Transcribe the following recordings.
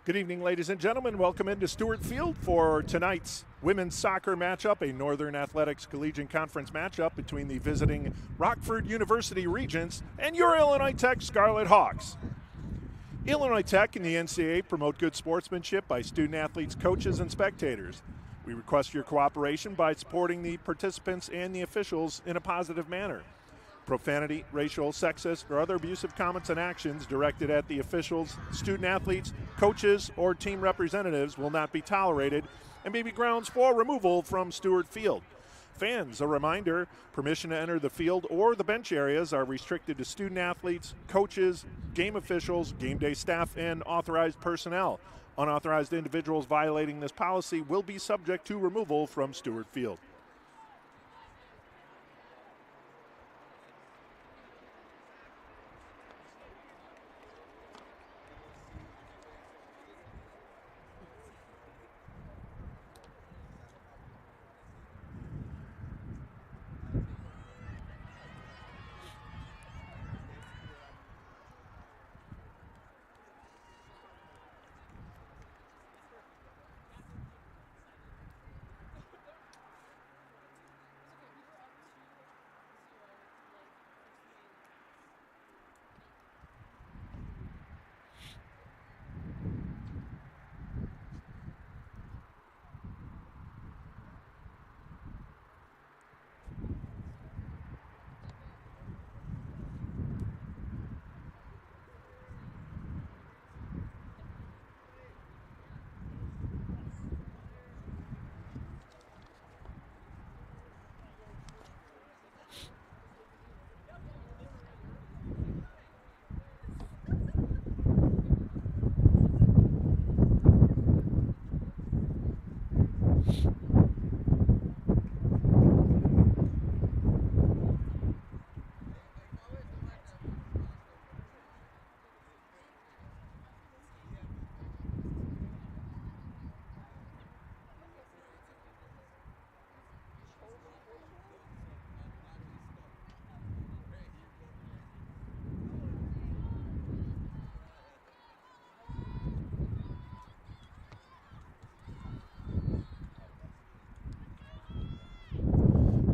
Good evening, ladies and gentlemen. Welcome into Stewart Field for tonight's women's soccer matchup, a Northern Athletics Collegiate Conference matchup between the visiting Rockford University Regents and your Illinois Tech Scarlet Hawks. Illinois Tech and the NCAA promote good sportsmanship by student athletes, coaches, and spectators. We request your cooperation by supporting the participants and the officials in a positive manner. Profanity, racial, sexist, or other abusive comments and actions directed at the officials, student athletes, coaches, or team representatives will not be tolerated and may be grounds for removal from Stewart Field. Fans, a reminder, permission to enter the field or the bench areas are restricted to student athletes, coaches, game officials, game day staff, and authorized personnel. Unauthorized individuals violating this policy will be subject to removal from Stewart Field.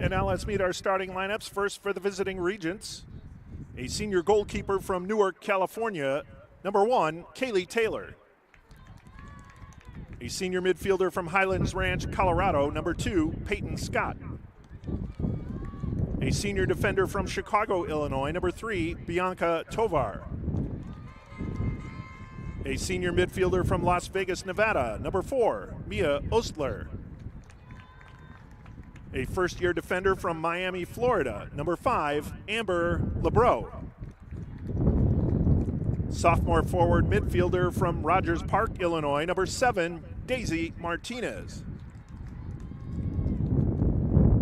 And now let's meet our starting lineups. First for the visiting Regents, a senior goalkeeper from Newark, California, number 1, Kaylee Taylor. A senior midfielder from Highlands Ranch, Colorado, number 2, Peyton Scott. A senior defender from Chicago, Illinois, number 3, Bianca Tovar. A senior midfielder from Las Vegas, Nevada, number 4, Mia Ostler. A first-year defender from Miami, Florida, number 5, Amber Lebreau. Sophomore forward midfielder from Rogers Park, Illinois, number 7, Daisy Martinez.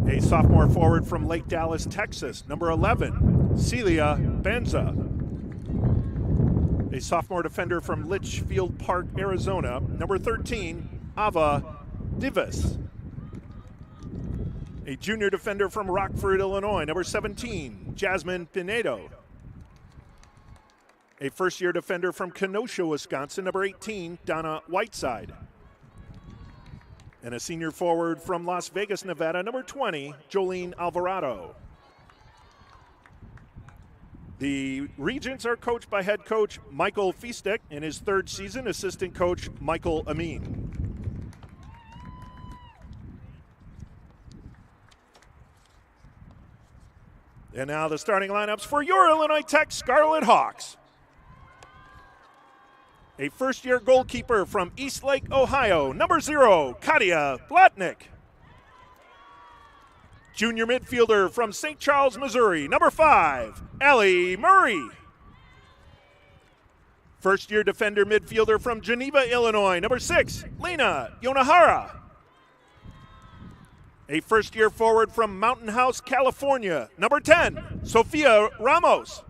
A sophomore forward from Lake Dallas, Texas, number 11, Celia Benza. A sophomore defender from Litchfield Park, Arizona, number 13, Ava Divas. A junior defender from Rockford, Illinois, number 17, Jasmine Pinedo. A first-year defender from Kenosha, Wisconsin, number 18, Donna Whiteside. And a senior forward from Las Vegas, Nevada, number 20, Jolene Alvarado. The Regents are coached by head coach Michael Feastek. In his third season, assistant coach Michael Amin. And now the starting lineups for your Illinois Tech Scarlet Hawks. A first-year goalkeeper from Eastlake, Ohio, number 0, Katia Blatnick. Junior midfielder from St. Charles, Missouri, number 5, Allie Murray. First-year defender midfielder from Geneva, Illinois, number 6, Lena Yonahara. A first-year forward from Mountain House, California, number 10, Sofia Ramos.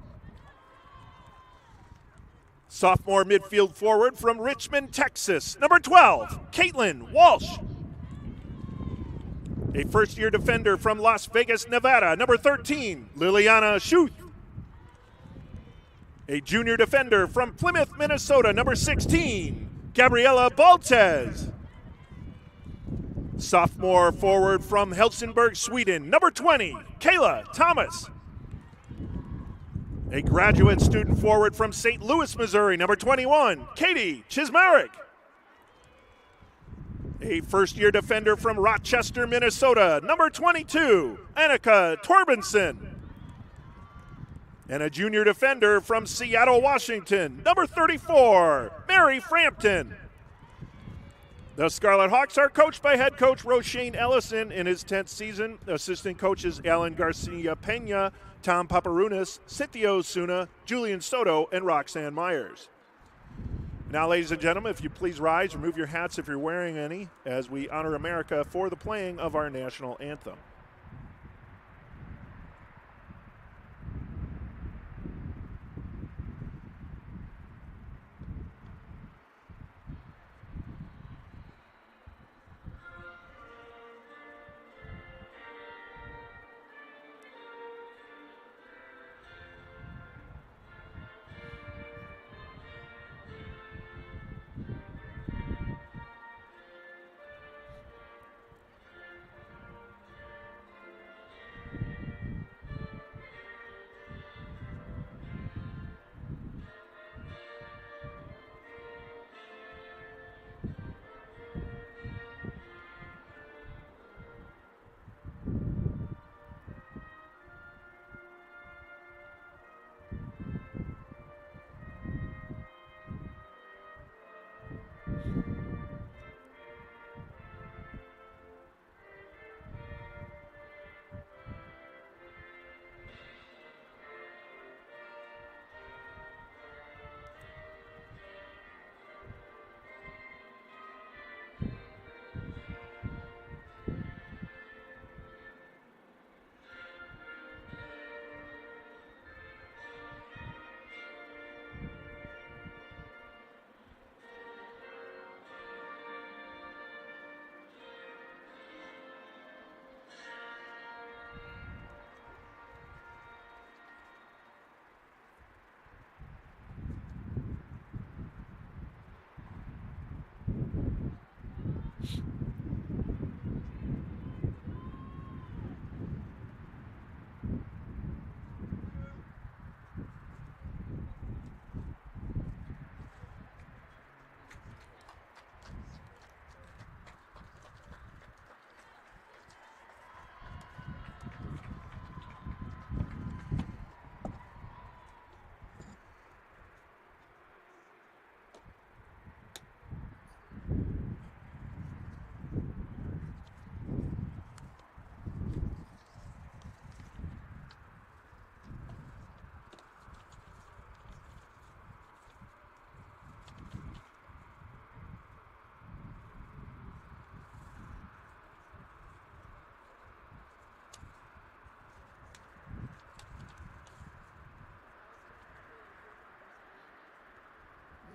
Sophomore midfield forward from Richmond, Texas, number 12, Caitlin Walsh. A first-year defender from Las Vegas, Nevada, number 13, Liliana Schuth. A junior defender from Plymouth, Minnesota, number 16, Gabriela Baltez. Sophomore forward from Helsingborg, Sweden, number 20, Kayla Thomas. A graduate student forward from St. Louis, Missouri, number 21, Katie Chismarek. A first-year defender from Rochester, Minnesota, number 22, Annika Torbenson. And a junior defender from Seattle, Washington, number 34, Mary Frampton. The Scarlet Hawks are coached by head coach Roshane Ellison in his 10th season. Assistant coaches Alan Garcia Pena, Tom Paparunas, Cynthia Osuna, Julian Soto, and Roxanne Myers. Now, ladies and gentlemen, if you please rise, remove your hats if you're wearing any, as we honor America for the playing of our national anthem.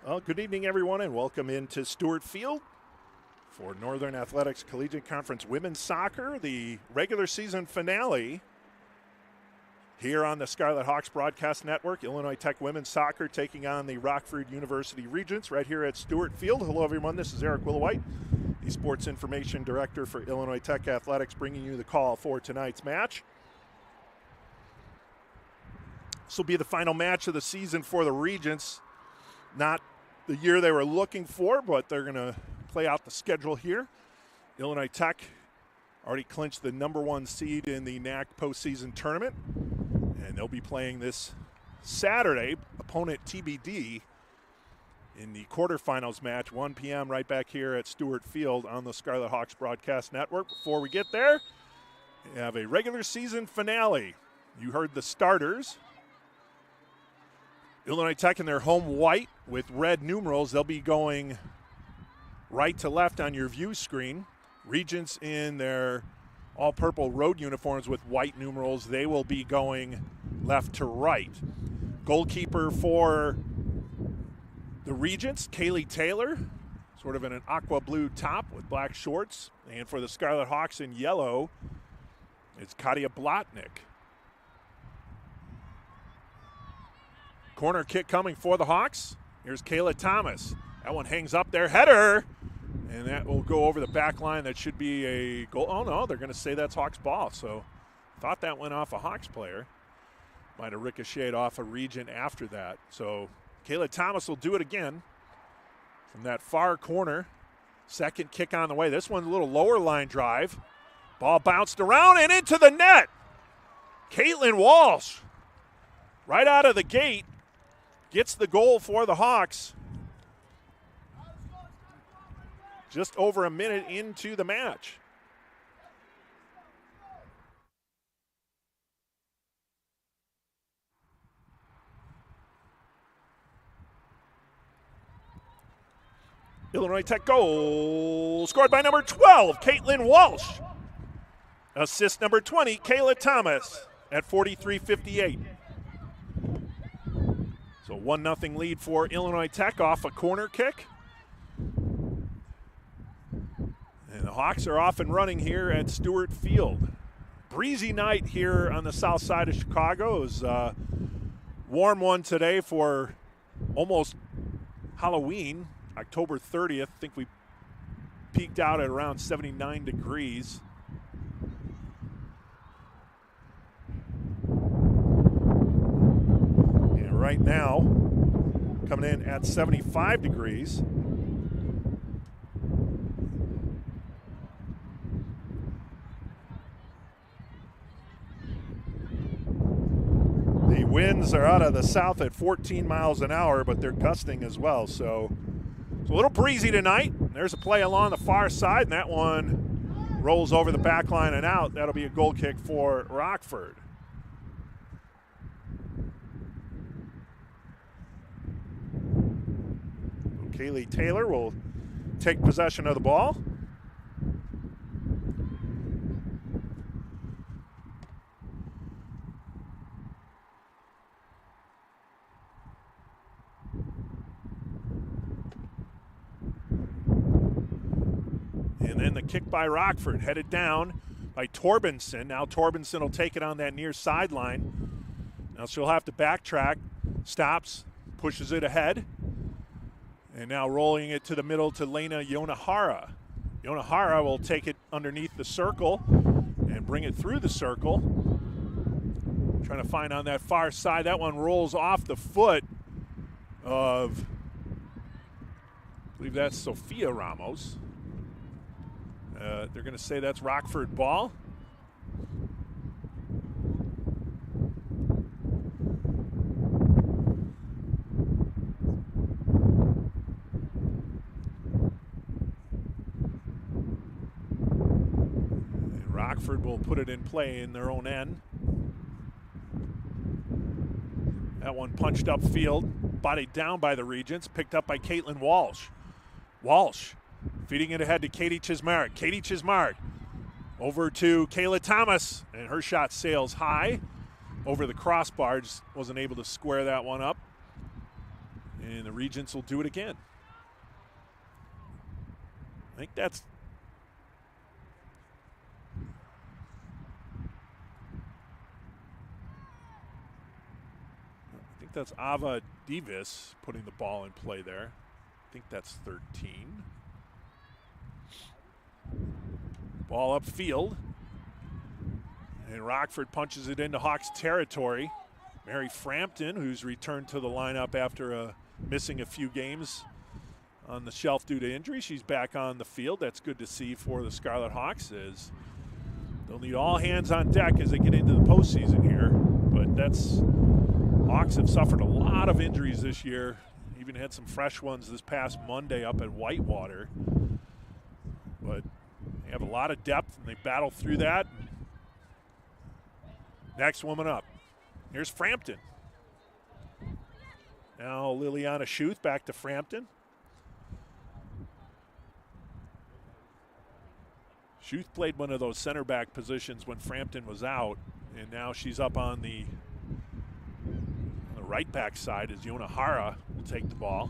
Well, good evening, everyone, and welcome into Stewart Field for Northern Athletics Collegiate Conference Women's Soccer, the regular season finale here on the Scarlet Hawks Broadcast Network. Illinois Tech Women's Soccer taking on the Rockford University Regents right here at Stewart Field. Hello, everyone. This is Eric Willowhite, the Sports Information Director for Illinois Tech Athletics, bringing you the call for tonight's match. This will be the final match of the season for the Regents. Not the year they were looking for, but they're going to play out the schedule here. Illinois Tech already clinched the number 1 seed in the NAC postseason tournament, and they'll be playing this Saturday, opponent TBD, in the quarterfinals match, 1 p.m. right back here at Stewart Field on the Scarlet Hawks Broadcast Network. Before we get there, we have a regular season finale. You heard the starters. Illinois Tech in their home white with red numerals. They'll be going right to left on your view screen. Regents in their all-purple road uniforms with white numerals. They will be going left to right. Goalkeeper for the Regents, Kaylee Taylor, sort of in an aqua blue top with black shorts. And for the Scarlet Hawks in yellow, it's Katia Blotnick. Corner kick coming for the Hawks. Here's Kayla Thomas. That one hangs up there, header, and that will go over the back line. That should be a goal. Oh, no, they're going to say that's Hawks ball. So thought that went off a Hawks player. Might have ricocheted off a Regent after that. So Kayla Thomas will do it again from that far corner. Second kick on the way. This one's a little lower line drive. Ball bounced around and into the net. Caitlin Walsh, right out of the gate, gets the goal for the Hawks. Just over a minute into the match. Illinois Tech goal scored by number 12, Caitlin Walsh. Assist number 20, Kayla Thomas at 43:58. So 1-0 lead for Illinois Tech off a corner kick. And the Hawks are off and running here at Stewart Field. Breezy night here on the south side of Chicago. It was a warm one today for almost Halloween, October 30th. I think we peaked out at around 79 degrees. And right now, coming in at 75 degrees. The winds are out of the south at 14 miles an hour, but they're gusting as well. So it's a little breezy tonight. There's a play along the far side, and that one rolls over the back line and out. That'll be a goal kick for Rockford. So Kaylee Taylor will take possession of the ball. And then the kick by Rockford, headed down by Torbenson. Now Torbenson will take it on that near sideline. Now she'll have to backtrack, stops, pushes it ahead. And now rolling it to the middle to Lena Yonahara. Yonahara will take it underneath the circle and bring it through the circle. Trying to find on that far side. That one rolls off the foot of, I believe that's Sophia Ramos. They're going to say that's Rockford ball. And Rockford will put it in play in their own end. That one punched upfield, bodied down by the Regents, picked up by Caitlin Walsh. Walsh feeding it ahead to Katie Chismark. Katie Chismark over to Kayla Thomas, and her shot sails high over the crossbar. Just wasn't able to square that one up. And the Regents will do it again. I think that's Ava Divis putting the ball in play there. I think that's 13. Ball upfield. And Rockford punches it into Hawks territory. Mary Frampton, who's returned to the lineup after missing a few games on the shelf due to injury. She's back on the field. That's good to see for the Scarlet Hawks, as they'll need all hands on deck as they get into the postseason here. But Hawks have suffered a lot of injuries this year. Even had some fresh ones this past Monday up at Whitewater. But they have a lot of depth, and they battle through that. Next woman up. Here's Frampton. Now Liliana Schuth back to Frampton. Schuth played one of those center back positions when Frampton was out, and now she's up on the right back side as Yonahara will take the ball.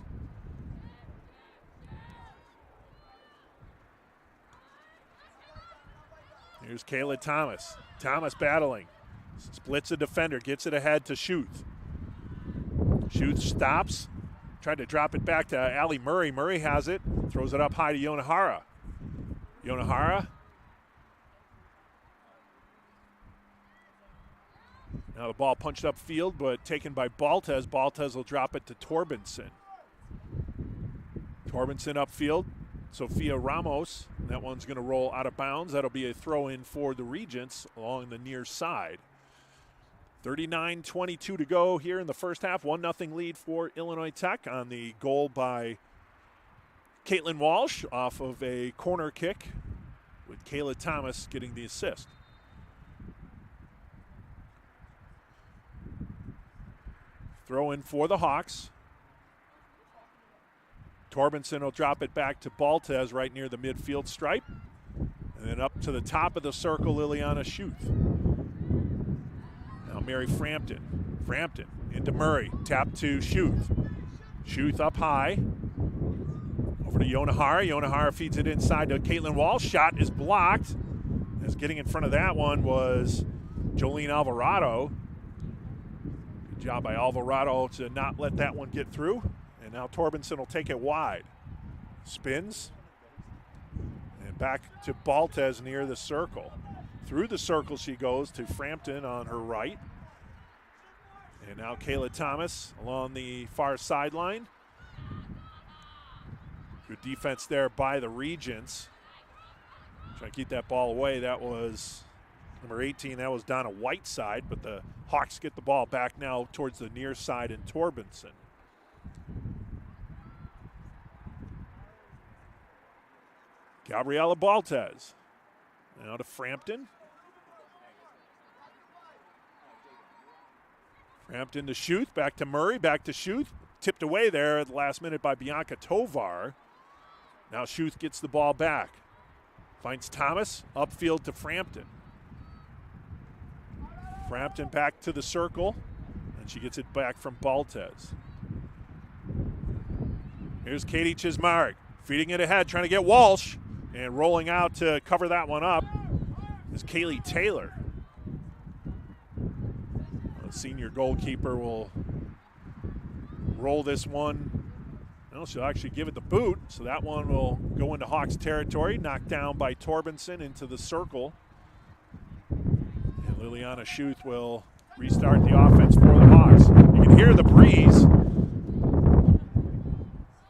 Here's Kayla Thomas. Thomas battling. Splits a defender, gets it ahead to Schuth. Schuth stops, Tried to drop it back to Allie Murray. Murray has it. Throws it up high to Yonahara. Yonahara. Now the ball punched upfield, but taken by Baltez. Baltez will drop it to Torbenson. Torbenson upfield. Sophia Ramos. That one's going to roll out of bounds. That'll be a throw-in for the Regents along the near side. 39-22 to go here in the first half. 1-0 lead for Illinois Tech on the goal by Caitlin Walsh off of a corner kick, with Kayla Thomas getting the assist. Throw in for the Hawks. Torbenson will drop it back to Baltez right near the midfield stripe. And then up to the top of the circle, Liliana Schuth. Now Mary Frampton. Frampton into Murray. Tap to Schuth. Schuth up high. Over to Yonahara. Yonahara feeds it inside to Caitlin Walsh. Shot is blocked. As getting in front of that one was Jolene Alvarado. Good job by Alvarado to not let that one get through. And now Torbenson will take it wide. Spins. And back to Baltez near the circle. Through the circle she goes to Frampton on her right. And now Kayla Thomas along the far sideline. Good defense there by the Regents. Trying to keep that ball away. That was number 18. That was Donna Whiteside. But the Hawks get the ball back now towards the near side in Torbenson. Gabriella Baltez. Now to Frampton. Frampton to Schuth. Back to Murray. Back to Schuth. Tipped away there at the last minute by Bianca Tovar. Now Schuth gets the ball back. Finds Thomas. Upfield to Frampton. Frampton back to the circle. And she gets it back from Baltez. Here's Katie Chismarek. Feeding it ahead. Trying to get Walsh. And rolling out to cover that one up is Kaylee Taylor. The senior goalkeeper will roll this one. Well, she'll actually give it the boot, so that one will go into Hawks territory. Knocked down by Torbenson into the circle. And Liliana Schuth will restart the offense for the Hawks. You can hear the breeze.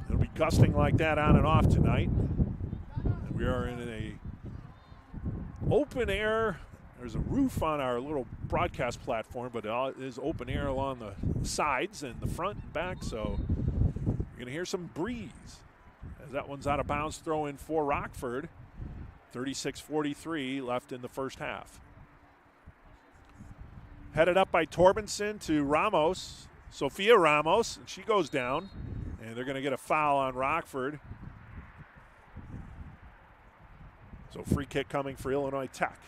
It'll be gusting like that on and off tonight. We are in a open air. There's a roof on our little broadcast platform, but it is open air along the sides and the front and back, so you're going to hear some breeze. As that one's out of bounds, throw in for Rockford. 36-43 left in the first half. Headed up by Torbenson to Ramos. Sophia Ramos, and she goes down, and they're going to get a foul on Rockford. So free kick coming for Illinois Tech.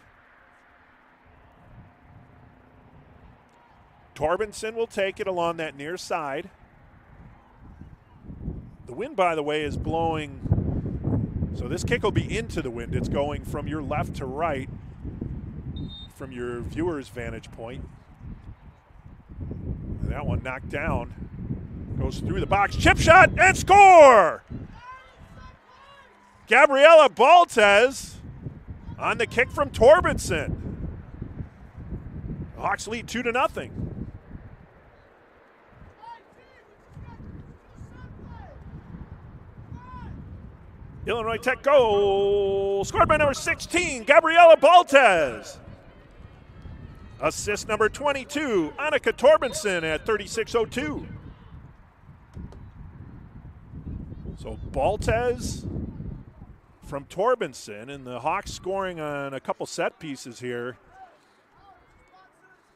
Torbenson will take it along that near side. The wind, by the way, is blowing. So this kick will be into the wind. It's going from your left to right from your viewer's vantage point. And that one knocked down. Goes through the box. Chip shot and score! Gabriella Baltez on the kick from Torbenson. The Hawks lead 2-0. Illinois Tech goal scored by number 16, Gabriella Baltez. Assist number 22, Annika Torbenson at 36:02. So Baltez from Torbenson, and the Hawks scoring on a couple set pieces here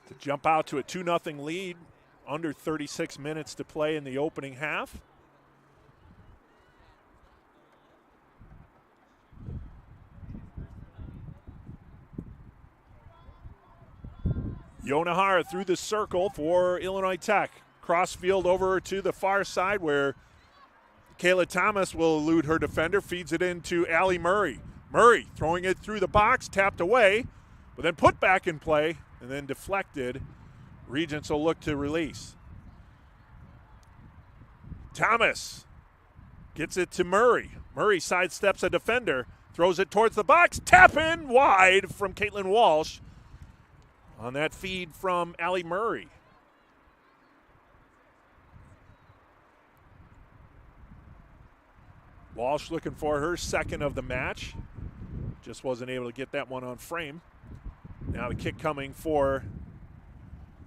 to jump out to a 2-0 lead, under 36 minutes to play in the opening half. Yonahara through the circle for Illinois Tech. Crossfield over to the far side where Kayla Thomas will elude her defender, feeds it into Allie Murray. Murray throwing it through the box, tapped away, but then put back in play and then deflected. Regents will look to release. Thomas gets it to Murray. Murray sidesteps a defender, throws it towards the box. Tap in wide from Caitlin Walsh on that feed from Allie Murray. Walsh looking for her second of the match. Just wasn't able to get that one on frame. Now the kick coming for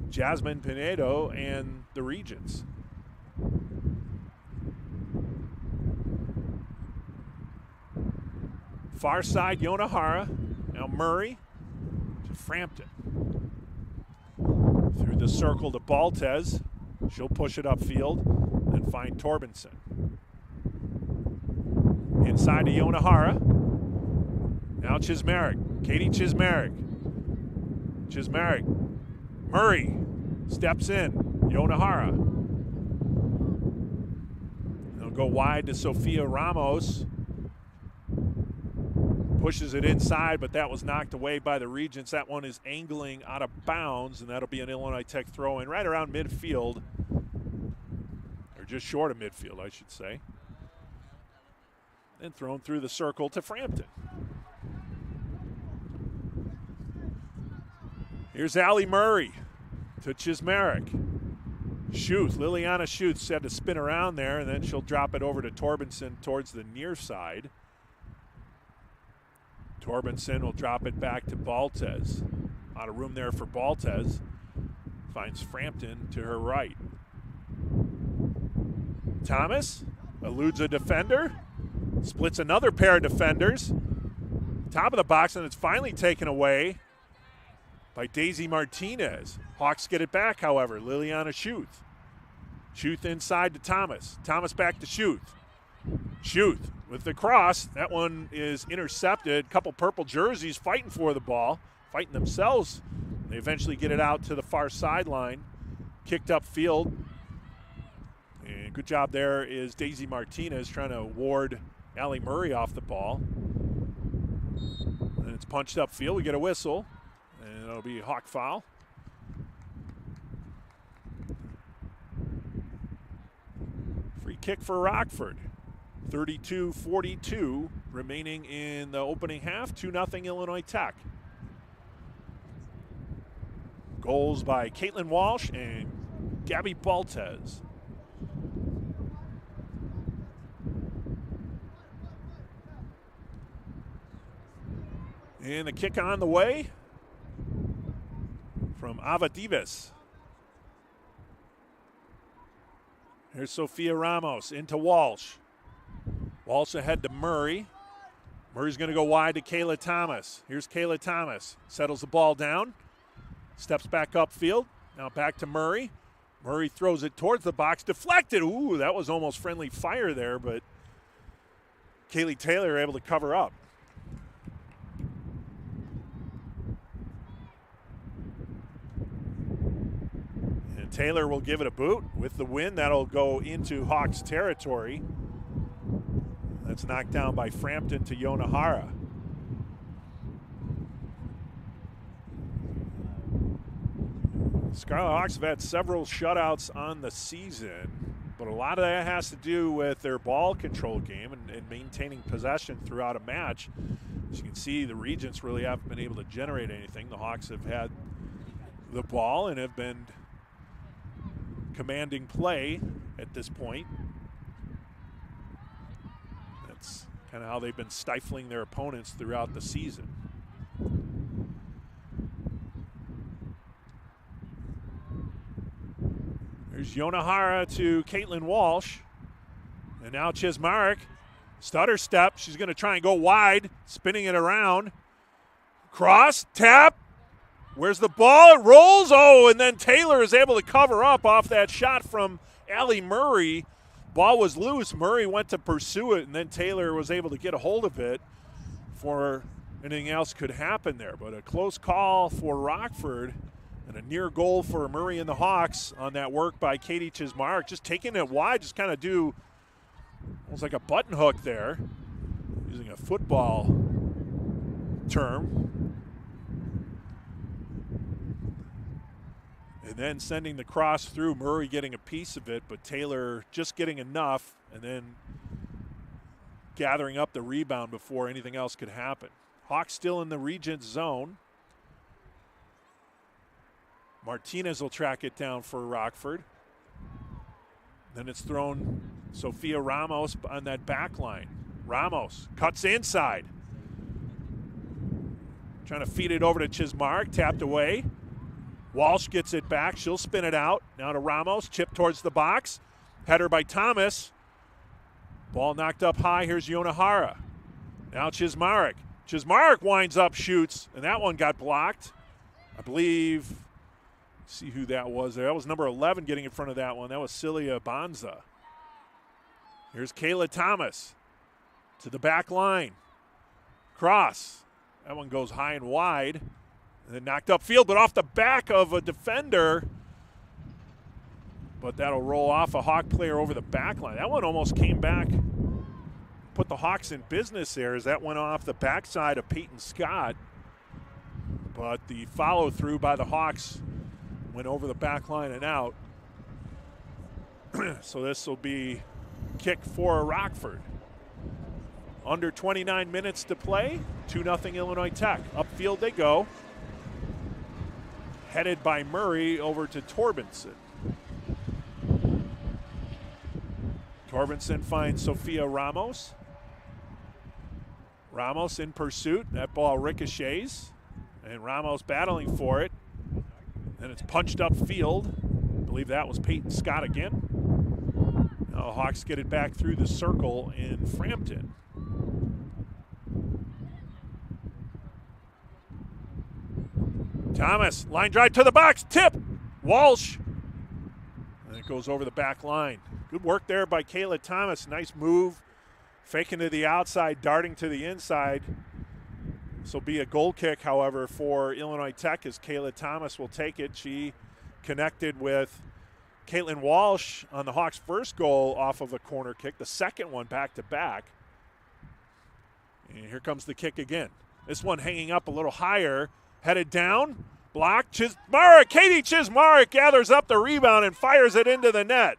Jasmine Pinedo and the Regents. Far side, Yonahara. Now Murray to Frampton. Through the circle to Baltez. She'll push it upfield and find Torbenson. Inside to Yonahara. Now Chismerick. Katie Chismerick. Chismerick. Murray steps in. Yonahara. They'll go wide to Sophia Ramos. Pushes it inside, but that was knocked away by the Regents. That one is angling out of bounds, and that'll be an Illinois Tech throw-in right around midfield, or just short of midfield, I should say. And thrown through the circle to Frampton. Here's Allie Murray to Chismerick. Schuth, Liliana Schuth had to spin around there, and then she'll drop it over to Torbenson towards the near side. Torbenson will drop it back to Baltez. A lot of room there for Baltez. Finds Frampton to her right. Thomas eludes a defender. Splits another pair of defenders. Top of the box, and it's finally taken away by Daisy Martinez. Hawks get it back, however. Liliana Schuth. Schuth inside to Thomas. Thomas back to Schuth. Schuth with the cross. That one is intercepted. Couple purple jerseys fighting for the ball, fighting themselves. They eventually get it out to the far sideline. Kicked up field. And good job there is Daisy Martinez trying to ward Allie Murray off the ball. And it's punched up field. We get a whistle. And it'll be a Hawk foul. Free kick for Rockford. 32-42 remaining in the opening half. 2-0 Illinois Tech. Goals by Caitlin Walsh and Gabby Baltez. And the kick on the way from Ava Divas. Here's Sophia Ramos into Walsh. Walsh ahead to Murray. Murray's going to go wide to Kayla Thomas. Here's Kayla Thomas. Settles the ball down. Steps back upfield. Now back to Murray. Murray throws it towards the box. Deflected. Ooh, that was almost friendly fire there, but Kaylee Taylor able to cover up. And Taylor will give it a boot. With the win, that'll go into Hawks territory. That's knocked down by Frampton to Yonahara. Scarlet Hawks have had several shutouts on the season, but a lot of that has to do with their ball control game and maintaining possession throughout a match. As you can see, the Regents really haven't been able to generate anything. The Hawks have had the ball and have been commanding play at this point. That's kind of how they've been stifling their opponents throughout the season. There's Yonahara to Caitlin Walsh. And now Chismerick. Stutter step. She's going to try and go wide, spinning it around. Cross, tap. Where's the ball? It rolls. Oh, and then Taylor is able to cover up off that shot from Allie Murray. Ball was loose. Murray went to pursue it, and then Taylor was able to get a hold of it before anything else could happen there. But a close call for Rockford and a near goal for Murray and the Hawks on that work by Katie Chismerick. Just taking it wide, just kind of do almost like a button hook there, using a football term. And then sending the cross through, Murray getting a piece of it, but Taylor just getting enough and then gathering up the rebound before anything else could happen. Hawks still in the Regents zone. Martinez will track it down for Rockford. Then it's thrown Sofia Ramos on that back line. Ramos cuts inside. Trying to feed it over to Chismark, tapped away. Walsh gets it back. She'll spin it out. Now to Ramos, chip towards the box. Header by Thomas. Ball knocked up high. Here's Yonahara. Now Chismark. Chismark winds up, shoots, and that one got blocked. I believe, see who that was there. That was number 11 getting in front of that one. That was Celia Bonza. Here's Kayla Thomas to the back line. Cross. That one goes high and wide. And then knocked upfield, but off the back of a defender. But that'll roll off a Hawk player over the back line. That one almost came back, put the Hawks in business there as that went off the backside of Peyton Scott. But the follow through by the Hawks went over the back line and out. So this will be kick for Rockford. Under 29 minutes to play, 2-0 Illinois Tech. Upfield they go. Headed by Murray over to Torbenson. Torbenson finds Sofia Ramos. Ramos in pursuit. That ball ricochets. And Ramos battling for it. And it's punched upfield. I believe that was Peyton Scott again. Now the Hawks get it back through the circle in Frampton. Thomas, line drive to the box, tip, Walsh. And it goes over the back line. Good work there by Kayla Thomas. Nice move, faking to the outside, darting to the inside. This will be a goal kick, however, for Illinois Tech as Kayla Thomas will take it. She connected with Caitlin Walsh on the Hawks' first goal off of a corner kick, the second one back-to-back. And here comes the kick again. This one hanging up a little higher. Headed down, blocked. Chismark, Katie Chismark gathers up the rebound and fires it into the net.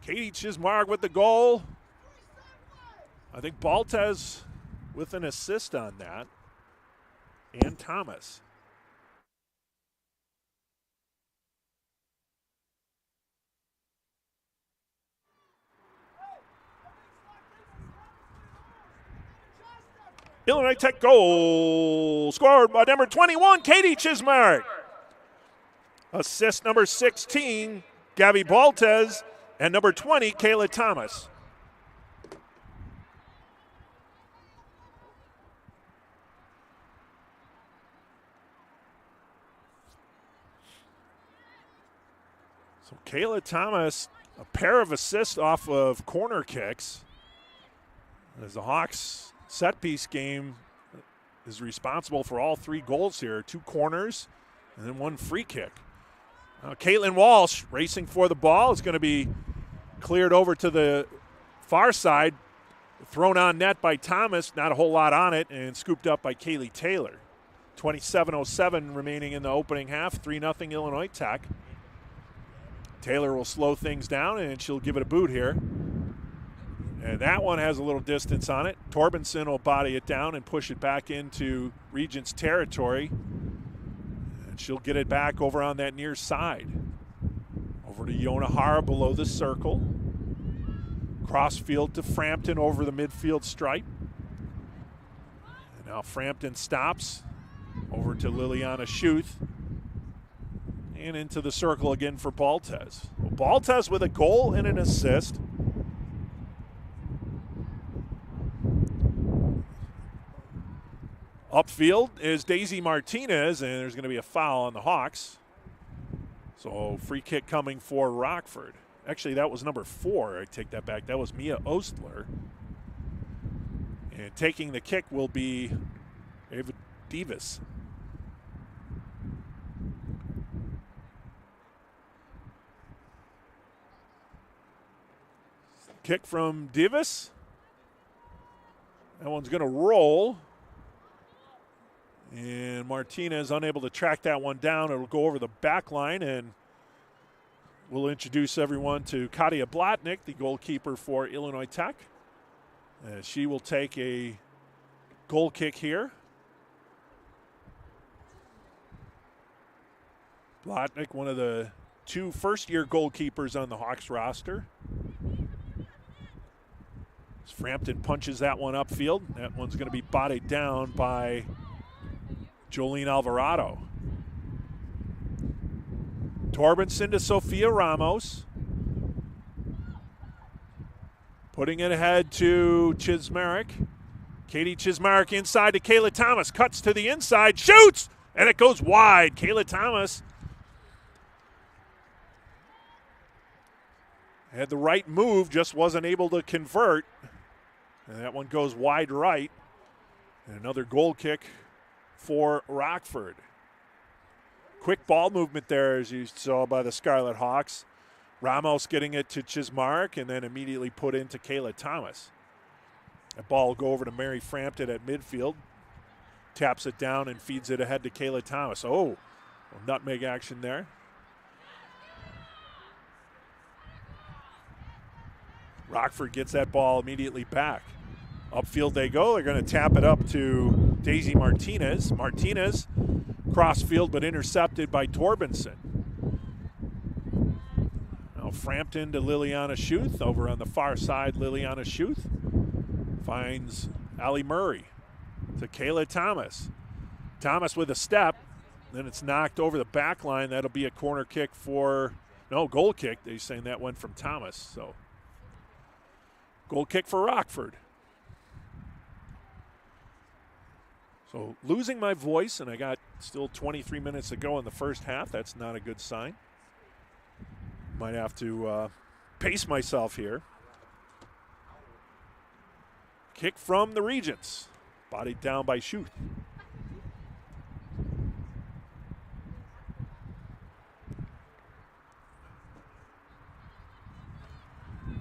Katie Chismark with the goal. I think Baltez with an assist on that. And Thomas. Illinois Tech goal scored by number 21, Katie Chismark. Assist number 16, Gabby Baltez, and number 20, Kayla Thomas. So Kayla Thomas, a pair of assists off of corner kicks. As the Hawks set piece game is responsible for all 3 goals here, 2 corners and then 1 free kick. Caitlin Walsh racing for the ball is going to be cleared over to the far side, thrown on net by Thomas, not a whole lot on it, and scooped up by Kaylee Taylor. 27:07 remaining in the opening half, 3-0 Illinois Tech. Taylor will slow things down and she'll give it a boot here. And that one has a little distance on it. Torbenson will body it down and push it back into Regents territory. And she'll get it back over on that near side. Over to Yonahara below the circle. Crossfield to Frampton over the midfield stripe. And now Frampton stops. Over to Liliana Schuth. And into the circle again for Baltez. Well, Baltez with a goal and an assist. Upfield is Daisy Martinez, and there's going to be a foul on the Hawks. So free kick coming for Rockford. Actually, that was number 4. I take that back. That was Mia Ostler. And taking the kick will be Ava Davis. Kick from Davis. That one's going to roll. And Martinez unable to track that one down. It'll go over the back line, and we'll introduce everyone to Katia Blatnick, the goalkeeper for Illinois Tech. She will take a goal kick here. Blatnick, one of the 2 first-year goalkeepers on the Hawks roster. As Frampton punches that one upfield. That one's going to be bodied down by Jolene Alvarado. Torbenson to Sofia Ramos. Putting it ahead to Chismarek. Katie Chismarek inside to Kayla Thomas. Cuts to the inside, shoots, and it goes wide. Kayla Thomas had the right move, just wasn't able to convert. And that one goes wide right. And another goal kick for Rockford. Quick ball movement there, as you saw by the Scarlet Hawks. Ramos getting it to Chismarek and then immediately put into Kayla Thomas. That ball will go over to Mary Frampton at midfield. Taps it down and feeds it ahead to Kayla Thomas. Oh, nutmeg action there. Rockford gets that ball immediately back. Upfield they go. They're going to tap it up to Daisy Martinez. Martinez cross field but intercepted by Torbenson. Now Frampton to Liliana Schuth. Over on the far side, Liliana Schuth finds Allie Murray to Kayla Thomas. Thomas with a step. Then it's knocked over the back line. That'll be a corner kick goal kick. They're saying that went from Thomas. So goal kick for Rockford. So losing my voice, and I got still 23 minutes to go in the first half. That's not a good sign. Might have to pace myself here. Kick from the Regents. Bodied down by Schuth.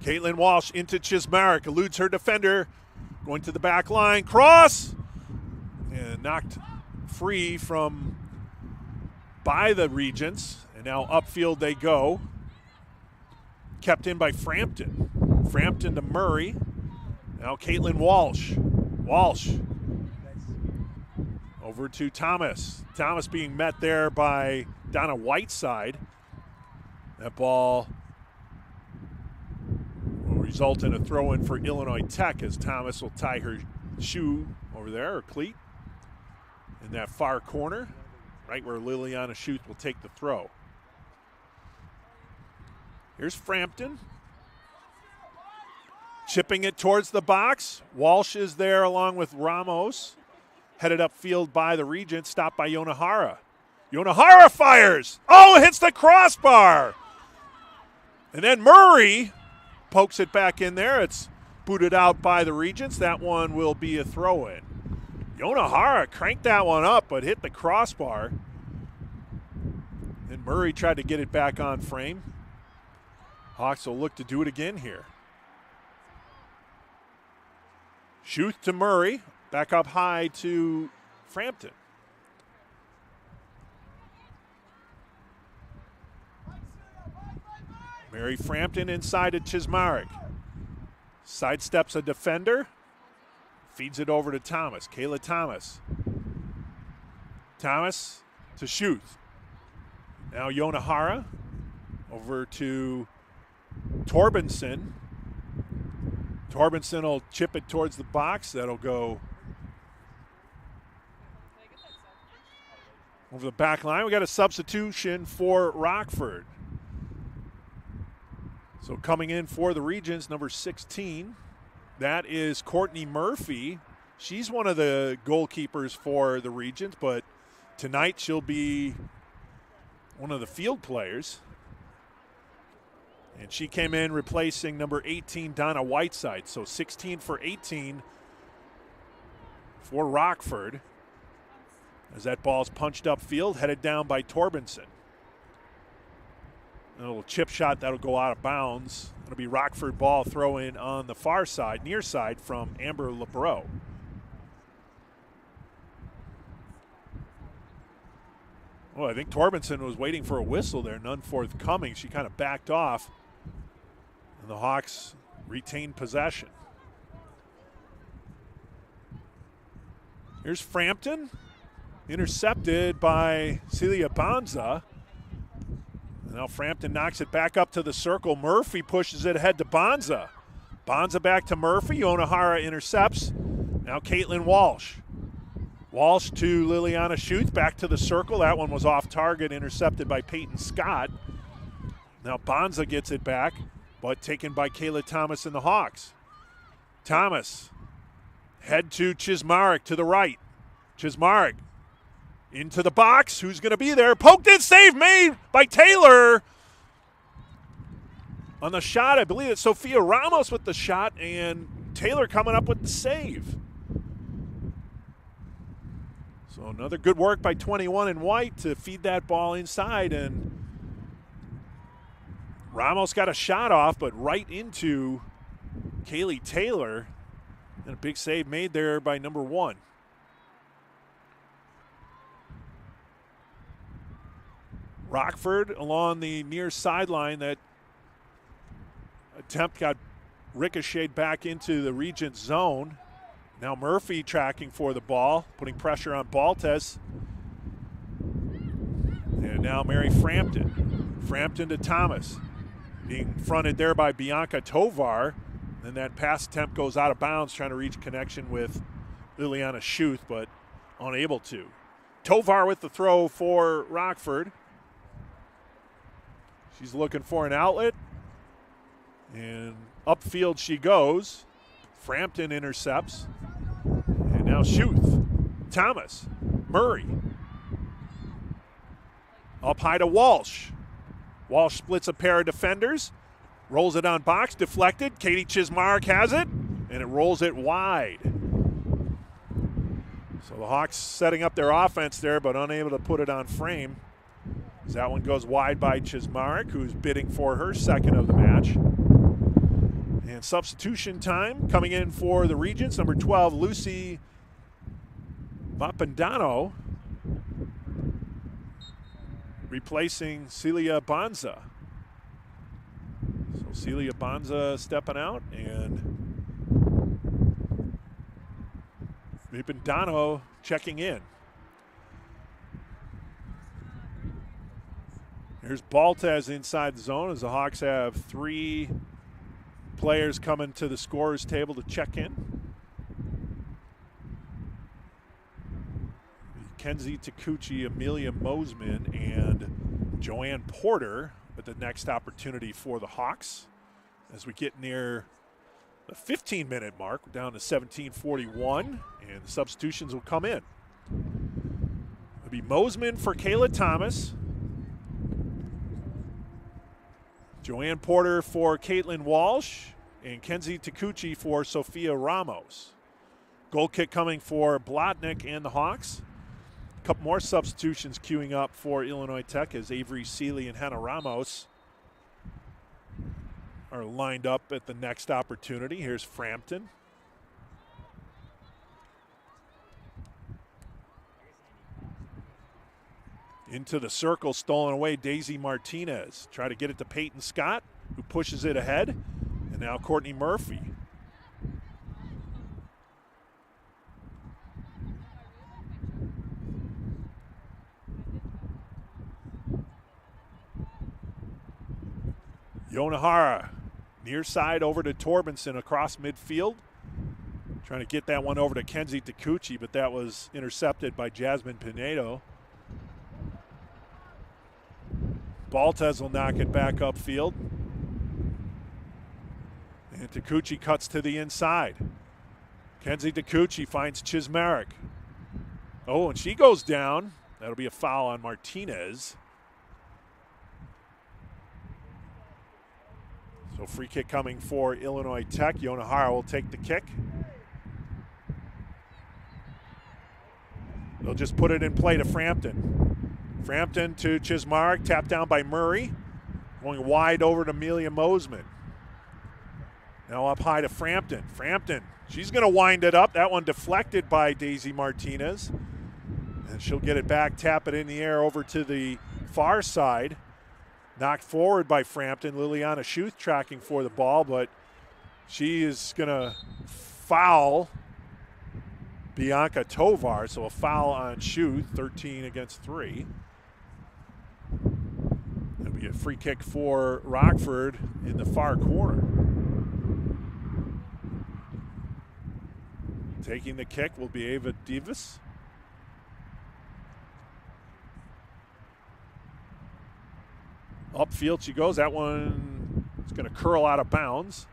Caitlin Walsh into Chismarek. Eludes her defender. Going to the back line. Cross! And knocked free by the Regents. And now upfield they go. Kept in by Frampton. Frampton to Murray. Now Caitlin Walsh. Walsh. Over to Thomas. Thomas being met there by Donna Whiteside. That ball will result in a throw-in for Illinois Tech as Thomas will tie her shoe over there, or cleat, in that far corner, right where Liliana Schuth will take the throw. Here's Frampton. Chipping it towards the box. Walsh is there along with Ramos. Headed upfield by the Regent, stopped by Yonahara. Yonahara fires. Oh, hits the crossbar. And then Murray pokes it back in there. It's booted out by the Regents. That one will be a throw-in. Yonahara cranked that one up but hit the crossbar. And Murray tried to get it back on frame. Hawks will look to do it again here. Schuth to Murray. Back up high to Frampton. Mary Frampton inside to Chismarek. Sidesteps a defender. Feeds it over to Thomas. Kayla Thomas. Thomas to Schuth. Now Yonahara over to Torbenson. Torbenson will chip it towards the box. That'll go over the back line. We got a substitution for Rockford. So coming in for the Regents, number 16, that is Courtney Murphy. She's one of the goalkeepers for the Regents, but tonight she'll be one of the field players. And she came in replacing number 18, Donna Whiteside. So 16 for 18 for Rockford. As that ball's punched upfield, headed down by Torbenson. A little chip shot that'll go out of bounds. It'll be Rockford ball throw in on the far side, near side from Amber LeBreau. Well, I think Torbenson was waiting for a whistle there, none forthcoming. She kind of backed off, and the Hawks retained possession. Here's Frampton, intercepted by Celia Bonza. Now Frampton knocks it back up to the circle. Murphy pushes it ahead to Bonza. Bonza back to Murphy. Onahara intercepts. Now Caitlin Walsh. Walsh to Liliana Schuth, back to the circle. That one was off target, intercepted by Peyton Scott. Now Bonza gets it back, but taken by Kayla Thomas and the Hawks. Thomas, head to Chismarek to the right. Chismarek into the box. Who's going to be there? Poked in, save made by Taylor. On the shot, I believe it's Sophia Ramos with the shot, and Taylor coming up with the save. So another good work by 21 in white to feed that ball inside, and Ramos got a shot off, but right into Kaylee Taylor, and a big save made there by number 1. Rockford along the near sideline. That attempt got ricocheted back into the Regent zone. Now Murphy tracking for the ball, putting pressure on Baltes. And now Mary Frampton. Frampton to Thomas. Being fronted there by Bianca Tovar. And that pass attempt goes out of bounds, trying to reach connection with Liliana Schuth, but unable to. Tovar with the throw for Rockford. She's looking for an outlet. And upfield she goes. Frampton intercepts. And now Schuth. Thomas. Murray. Up high to Walsh. Walsh splits a pair of defenders. Rolls it on box. Deflected. Katie Chismarek has it. And it rolls it wide. So the Hawks setting up their offense there, but unable to put it on frame. As that one goes wide by Chismarek, who's bidding for her second of the match. And substitution time coming in for the Regents, number 12, Lucy Mapandano, replacing Celia Bonza. So Celia Bonza stepping out, and Mapandano checking in. Here's Baltes inside the zone as the Hawks have 3 players coming to the scorer's table to check in. Kenzie Takuchi, Amelia Mosman, and Joanne Porter at the next opportunity for the Hawks. As we get near the 15-minute mark, we're down to 17:41, and the substitutions will come in. It'll be Mosman for Kayla Thomas. Joanne Porter for Caitlin Walsh, and Kenzie Takuchi for Sophia Ramos. Goal kick coming for Blotnick and the Hawks. A couple more substitutions queuing up for Illinois Tech as Avery Seeley and Hannah Ramos are lined up at the next opportunity. Here's Frampton. Into the circle, stolen away, Daisy Martinez. Try to get it to Peyton Scott, who pushes it ahead. And now Courtney Murphy. Yonahara, near side over to Torbenson across midfield. Trying to get that one over to Kenzie Takuchi, but that was intercepted by Jasmine Pinedo. Baltes will knock it back upfield. And Takuchi cuts to the inside. Kenzie Takuchi finds Chismarek. Oh, and she goes down. That'll be a foul on Martinez. So free kick coming for Illinois Tech. Yonahara will take the kick. They'll just put it in play to Frampton. Frampton to Chismarek, tapped down by Murray. Going wide over to Amelia Mosman. Now up high to Frampton. Frampton, she's going to wind it up. That one deflected by Daisy Martinez. And she'll get it back, tap it in the air over to the far side. Knocked forward by Frampton. Liliana Schuth tracking for the ball, but she is going to foul Bianca Tovar. So a foul on Schuth, 13 against 3. It'll be a free kick for Rockford in the far corner. Taking the kick will be Ava Davis. Upfield she goes. That one is going to curl out of bounds.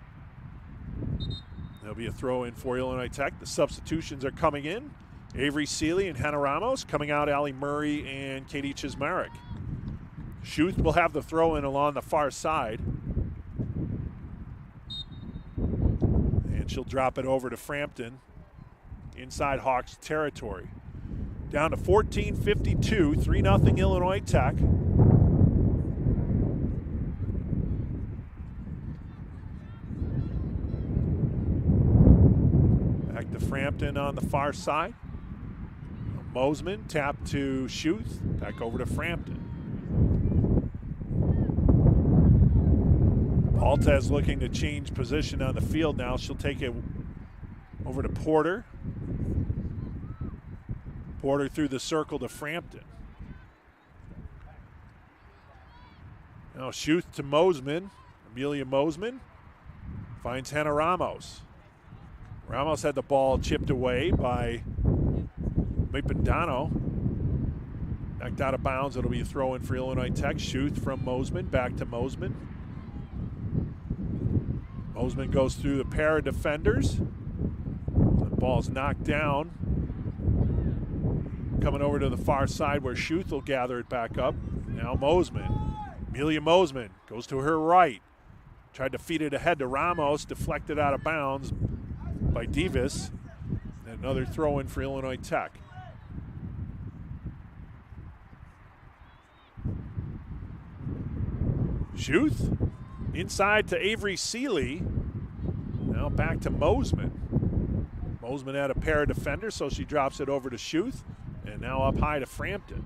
There'll be a throw in for Illinois Tech. The substitutions are coming in. Avery Seeley and Hannah Ramos. Coming out, Allie Murray and Katie Chismarek. Schuth will have the throw in along the far side. And she'll drop it over to Frampton inside Hawks territory. Down to 14:52, 3-0 Illinois Tech. Back to Frampton on the far side. Mosman tap to Schuth. Back over to Frampton. Baltez looking to change position on the field now. She'll take it over to Porter. Porter through the circle to Frampton. Now Schuth to Mosman. Amelia Mosman finds Hannah Ramos. Ramos had the ball chipped away by Mapindano. Knocked out of bounds. It'll be a throw in for Illinois Tech. Schuth from Mosman. Back to Mosman. Mosman goes through the pair of defenders. The ball's knocked down. Coming over to the far side where Schuth will gather it back up. Now Mosman. Amelia Mosman goes to her right. Tried to feed it ahead to Ramos. Deflected out of bounds by Davis. And another throw in for Illinois Tech. Schuth inside to Avery Seeley. Now back to Mosman. Mosman had a pair of defenders, so she drops it over to Schuth. And now up high to Frampton.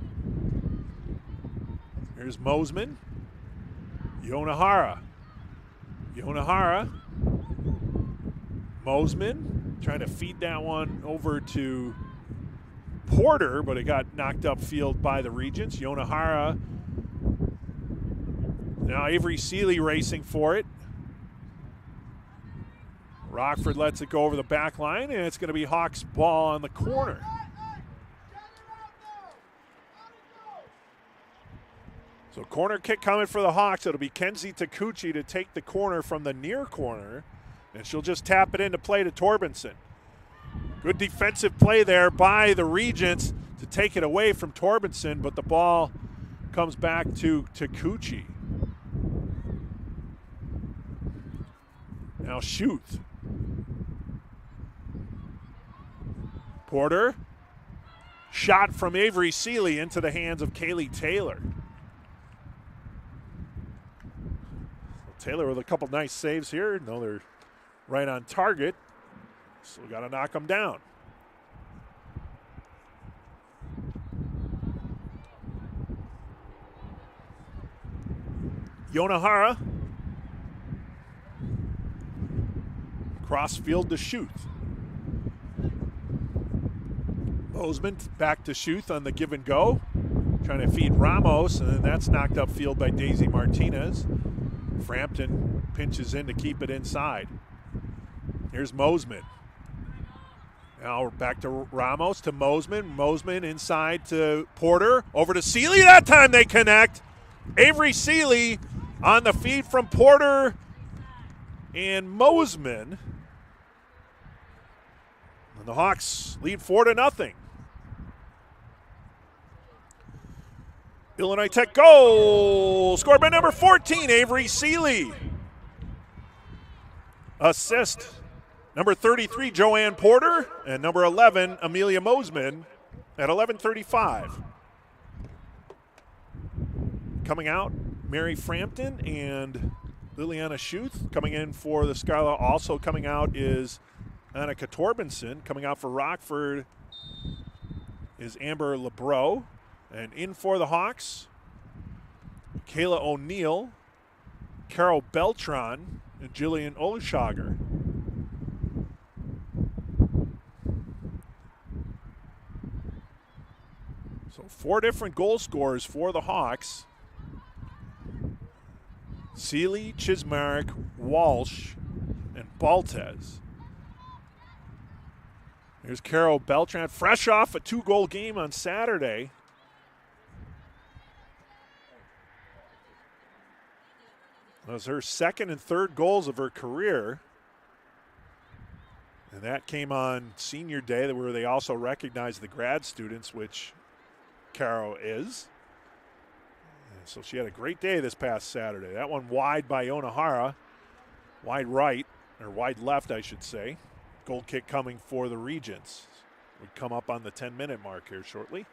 Here's Mosman. Yonahara. Mosman trying to feed that one over to Porter, but it got knocked upfield by the Regents. Yonahara. Now Avery Seeley racing for it. Rockford lets it go over the back line, and it's going to be Hawks' ball on the corner. So corner kick coming for the Hawks. It'll be Kenzie Takuchi to take the corner from the near corner, and she'll just tap it into play to Torbenson. Good defensive play there by the Regents to take it away from Torbenson, but the ball comes back to Takuchi. Now Schuth. Porter. Shot from Avery Seeley into the hands of Kaylee Taylor. Taylor with a couple nice saves here. No, they're right on target. So we got to knock them down. Yonahara. Cross field to Schuth. Mosman back to Schuth on the give and go. Trying to feed Ramos, and then that's knocked upfield by Daisy Martinez. Frampton pinches in to keep it inside. Here's Mosman. Now we're back to Ramos to Mosman. Mosman inside to Porter. Over to Seeley. That time they connect. Avery Seeley on the feed from Porter and Mosman. And the Hawks lead 4-0. Illinois Tech goal scored by number 14, Avery Seeley. Assist, number 33, Joanne Porter, and number 11, Amelia Mosman at 11:35. Coming out, Mary Frampton and Liliana Schuth. Coming in for the Scarlet. Also coming out is Annika Torbenson. Coming out for Rockford is Amber LeBreau. And in for the Hawks, Kayla O'Neill, Carol Beltran, and Jillian Olushager. So 4 different goal scorers for the Hawks. Seeley, Chismarek, Walsh, and Baltez. Here's Carol Beltran, fresh off a 2-goal game on Saturday. That was her second and third goals of her career. And that came on senior day, where they also recognized the grad students, which Caro is. And so she had a great day this past Saturday. That one wide by Onahara. Wide right, or wide left, I should say. Goal kick coming for the Regents. We come up on the 10-minute mark here shortly.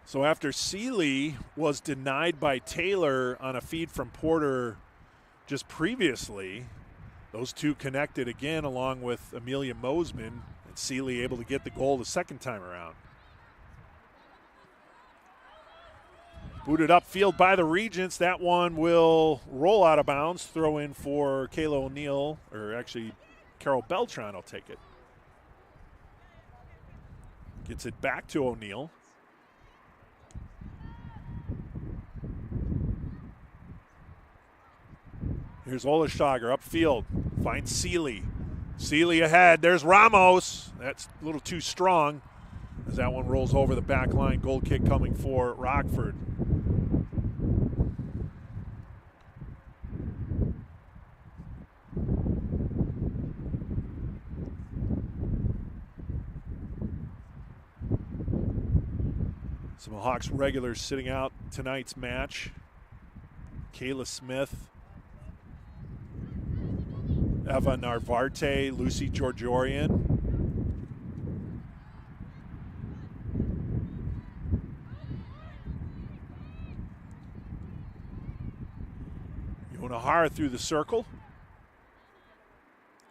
So after Seeley was denied by Taylor on a feed from Porter just previously, those two connected again along with Amelia Mosman, and Seeley able to get the goal the second time around. Booted upfield by the Regents. That one will roll out of bounds. Throw in for Kayla O'Neill, or actually Carol Beltran will take it. Gets it back to O'Neill. Here's Olushager upfield, finds Seeley. Seeley ahead, there's Ramos. That's a little too strong as that one rolls over the back line. Goal kick coming for Rockford. Some Hawks regulars sitting out tonight's match. Kayla Smith, Eva Narvarte, Lucy Georgiorian. Yonahara through the circle.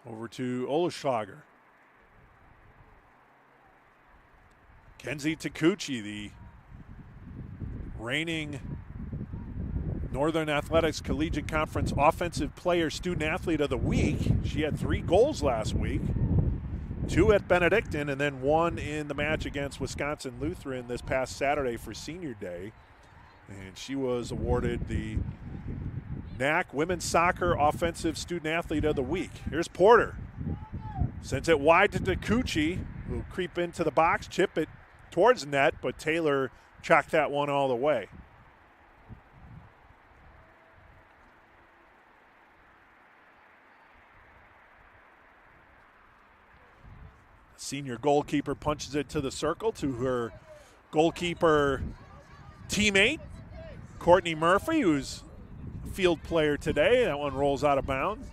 Over to Olushager. Kenzie Takuchi, the reigning Northern Athletics Collegiate Conference Offensive Player Student Athlete of the Week. She had 3 goals last week, 2 at Benedictine, and then 1 in the match against Wisconsin Lutheran this past Saturday for Senior Day. And she was awarded the NAC Women's Soccer Offensive Student Athlete of the Week. Here's Porter. Sends it wide to Takuchi, who will creep into the box, chip it towards net, but Taylor tracked that one all the way. Senior goalkeeper punches it to the circle to her goalkeeper teammate, Courtney Murphy, who's a field player today. That one rolls out of bounds.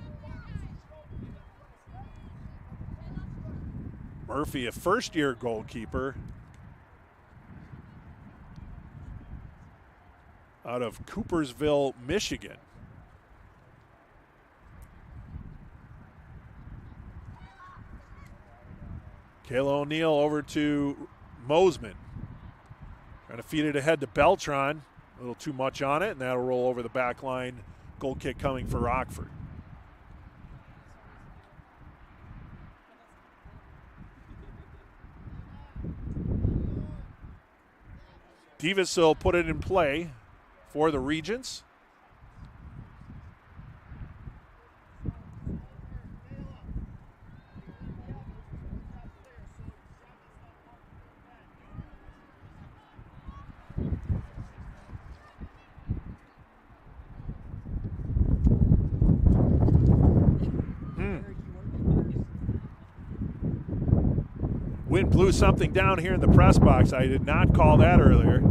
Murphy, a first-year goalkeeper out of Coopersville, Michigan. Kayla O'Neill over to Mosman. Trying to feed it ahead to Beltran. A little too much on it, and that'll roll over the back line. Goal kick coming for Rockford. Davis will put it in play for the Regents. Wind blew something down here in the press box. I did not call that earlier.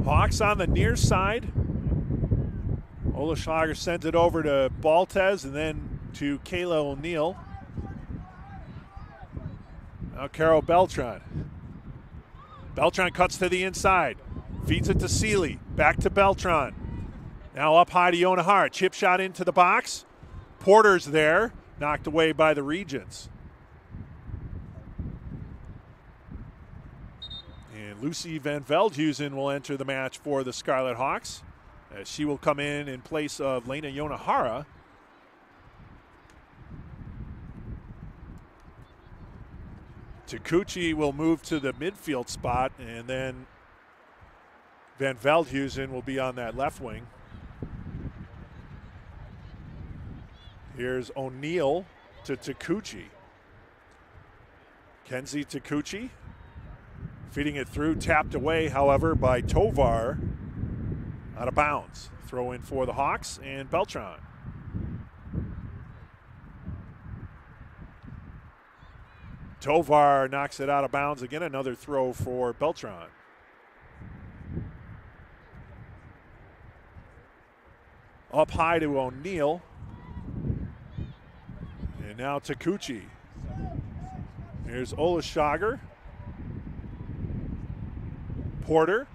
Hawks on the near side. Oleschlager sends it over to Baltez and then to Kayla O'Neill. Now Carol Beltran. Beltran cuts to the inside. Feeds it to Seeley. Back to Beltran. Now up high to Yonahara. Chip shot into the box. Porter's there. Knocked away by the Regents. And Lucy Van Veldhuizen will enter the match for the Scarlet Hawks, as she will come in place of Lena Yonahara. Takuchi will move to the midfield spot, and then Van Veldhuizen will be on that left wing. Here's O'Neill to Takuchi. Kenzie Takuchi feeding it through, tapped away, however, by Tovar. Out of bounds. Throw in for the Hawks and Beltran. Tovar knocks it out of bounds again. Another throw for Beltran. Up high to O'Neill. And now Takuchi. Here's Oleschlager. Porter.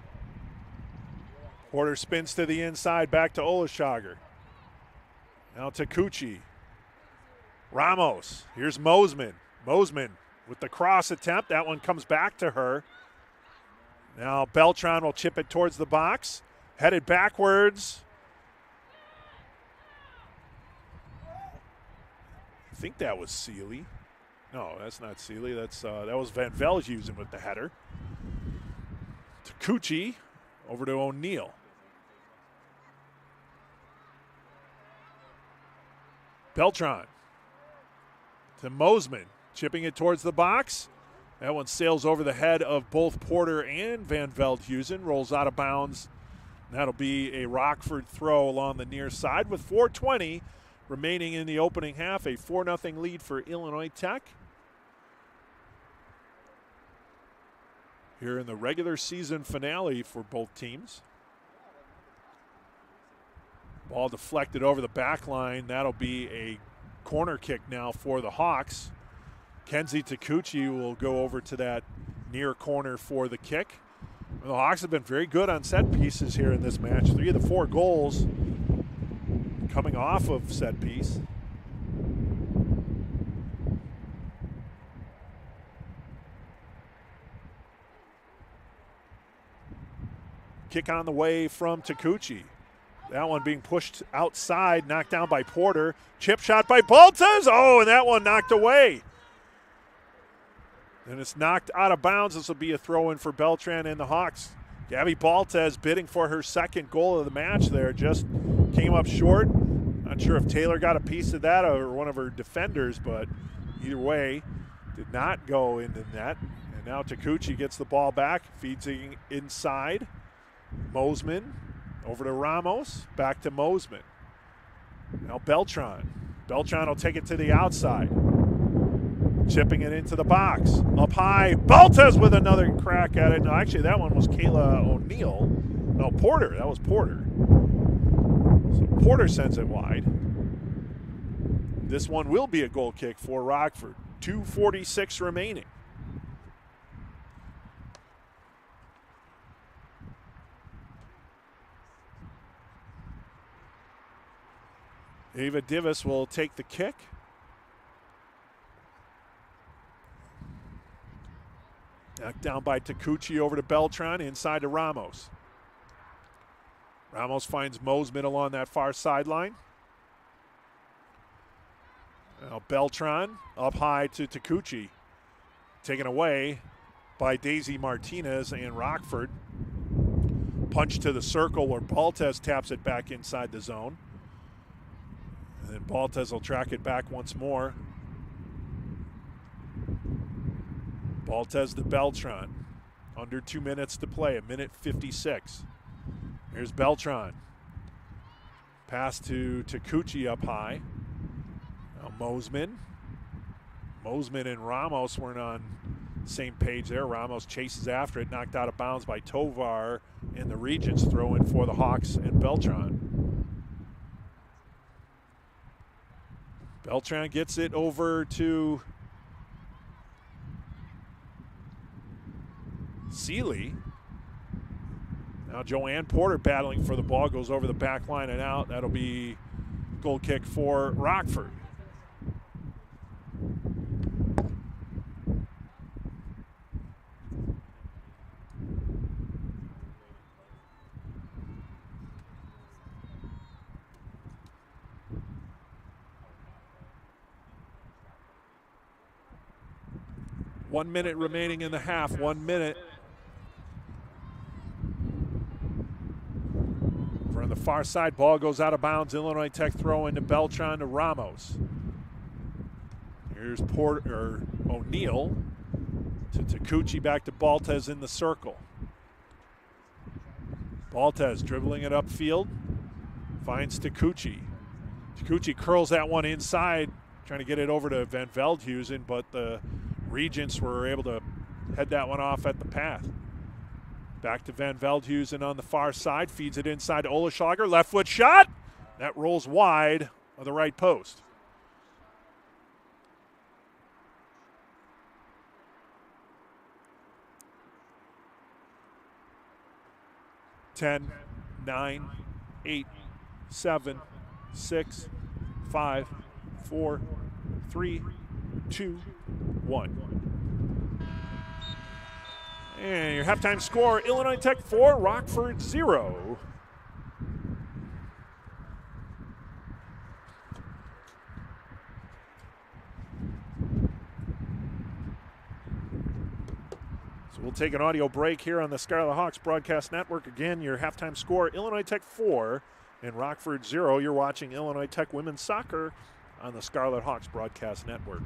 Porter spins to the inside, back to Oleschlager. Now Takuchi. Ramos. Here's Mosman. Mosman with the cross attempt. That one comes back to her. Now Beltran will chip it towards the box. Headed backwards. I think that was Seeley. No, that's not Seeley. That was Van Veldhuizen with the header. Takuchi over to O'Neill. Beltran to Mosman, chipping it towards the box. That one sails over the head of both Porter and Van Veldhuizen, rolls out of bounds. That'll be a Rockford throw along the near side with 4:20 remaining in the opening half. A 4-0 lead for Illinois Tech. Here in the regular season finale for both teams. Ball deflected over the back line. That'll be a corner kick now for the Hawks. Kenzie Takuchi will go over to that near corner for the kick. The Hawks have been very good on set pieces here in this match. 3 of the 4 goals coming off of set piece. Kick on the way from Takuchi. That one being pushed outside, knocked down by Porter. Chip shot by Baltez. Oh, and that one knocked away. And it's knocked out of bounds. This will be a throw-in for Beltran and the Hawks. Gabby Baltez bidding for her second goal of the match there. Just came up short. Not sure if Taylor got a piece of that or one of her defenders, but either way, did not go into net. And now Takuchi gets the ball back, feeds it inside. Mosman over to Ramos, back to Mosman. Now Beltran. Beltran will take it to the outside. Chipping it into the box. Up high. Baltez with another crack at it. No, actually, that one was Kayla O'Neill. No, Porter. That was Porter. So Porter sends it wide. This one will be a goal kick for Rockford. 2:46 remaining. Ava Divis will take the kick. Knocked down by Takuchi over to Beltran, inside to Ramos. Ramos finds Mosman along that far sideline. Now Beltran up high to Takuchi. Taken away by Daisy Martinez and Rockford. Punch to the circle where Baltez taps it back inside the zone. And then Baltez will track it back once more. Baltez to Beltran. Under 2 minutes to play, 1:56. Here's Beltran. Pass to Takuchi up high. Now Mosman. Mosman and Ramos weren't on the same page there. Ramos chases after it, knocked out of bounds by Tovar, and the Regents throw in for the Hawks and Beltran. Beltran gets it over to Seeley. Now Joanne Porter battling for the ball, goes over the back line and out. That'll be goal kick for Rockford. One minute remaining in the half. 1 minute. On the far side, ball goes out of bounds. Illinois Tech throw into Beltran to Ramos. Here's O'Neill to Takuchi, back to Baltez in the circle. Baltez dribbling it upfield, finds Takuchi. Takuchi curls that one inside, trying to get it over to Van Veldhuizen, but the Regents were able to head that one off at the path. Back to Van Veldhuizen on the far side, feeds it inside to Oleschlager, left foot shot. That rolls wide of the right post. Ten, 9, 8, 7, 6, 5, 4, 3, 2, 1. And your halftime score, Illinois Tech 4, Rockford 0. So we'll take an audio break here on the Scarlet Hawks Broadcast Network. Again, your halftime score, Illinois Tech 4 and Rockford 0. You're watching Illinois Tech Women's Soccer on the Scarlet Hawks Broadcast Network.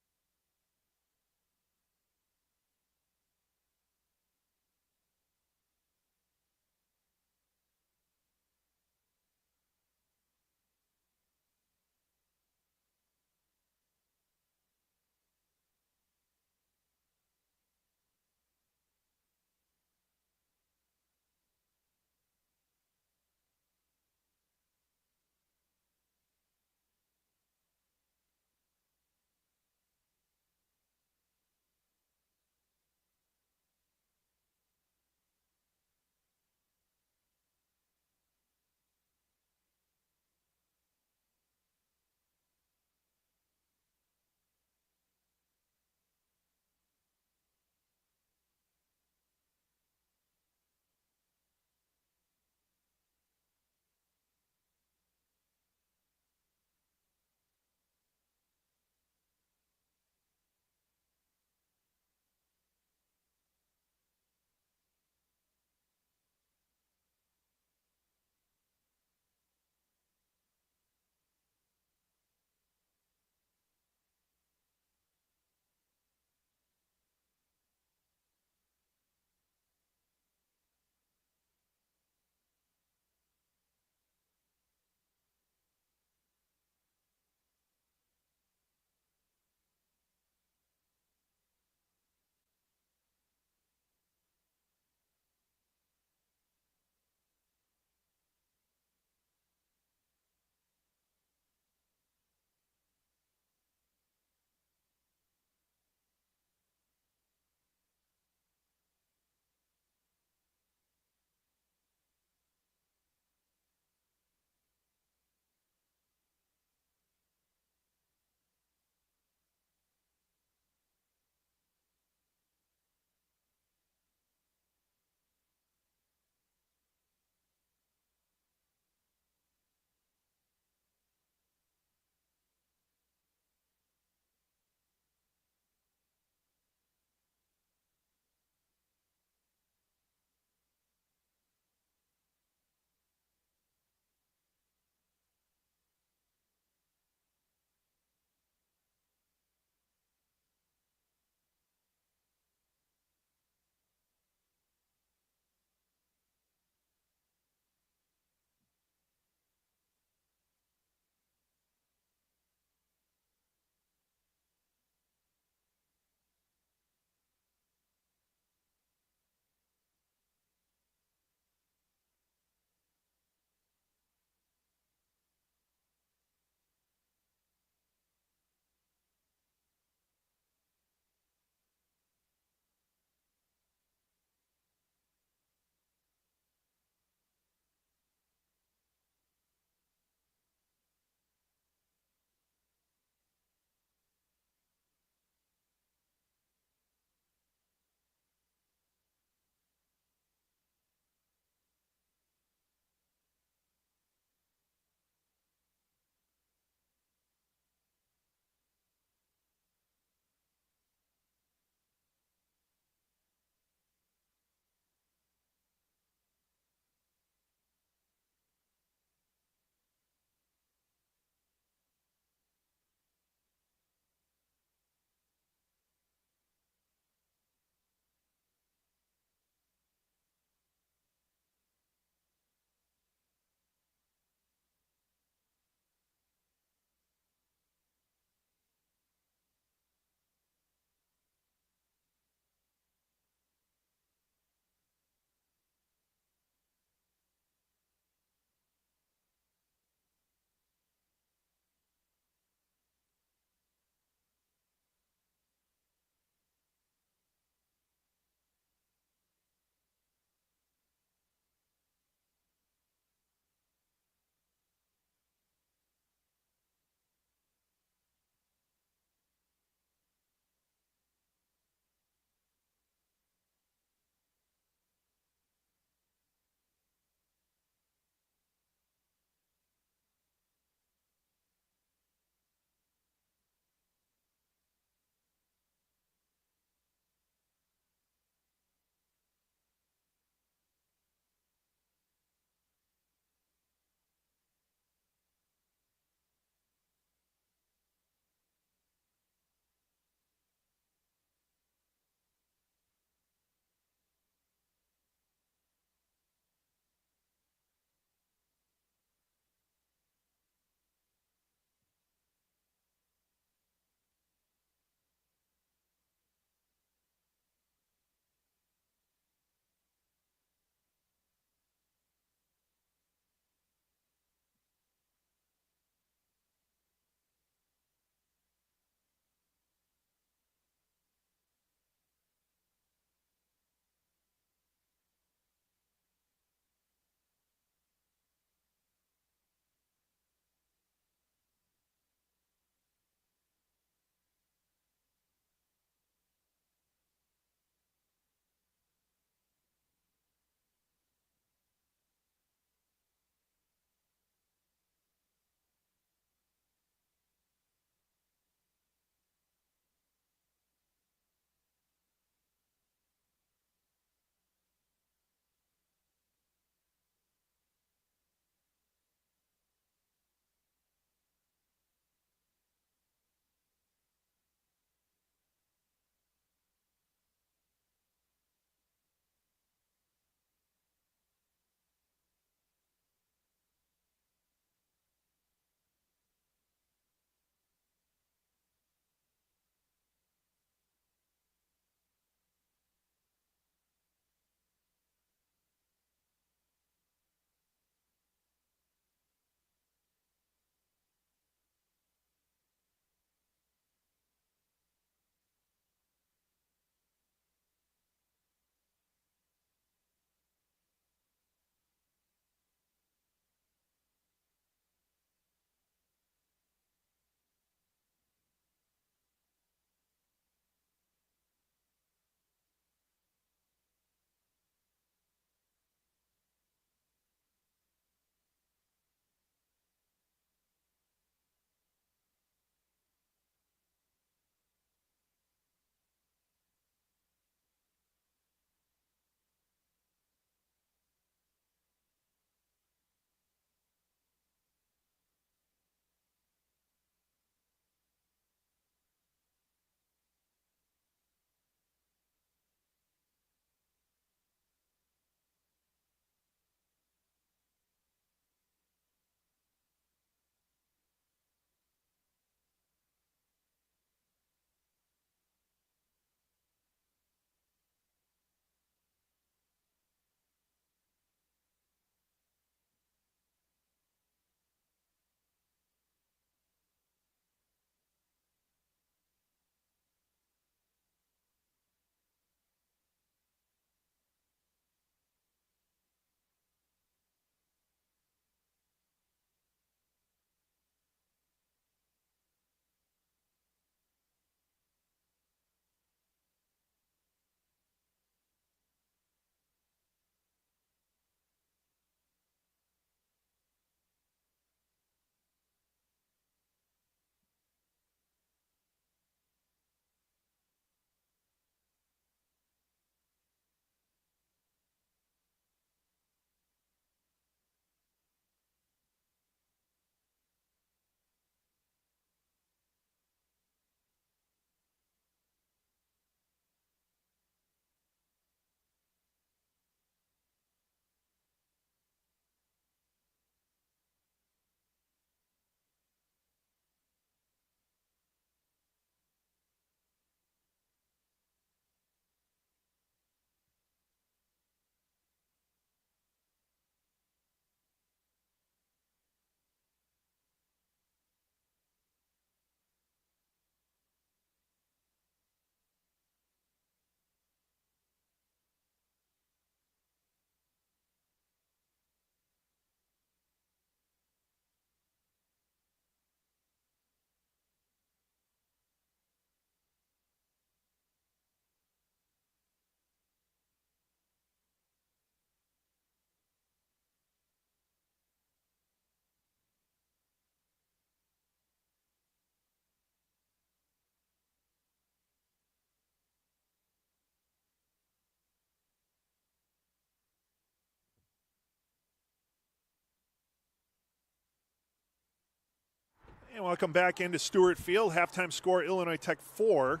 And welcome back into Stewart Field. Halftime score, Illinois Tech 4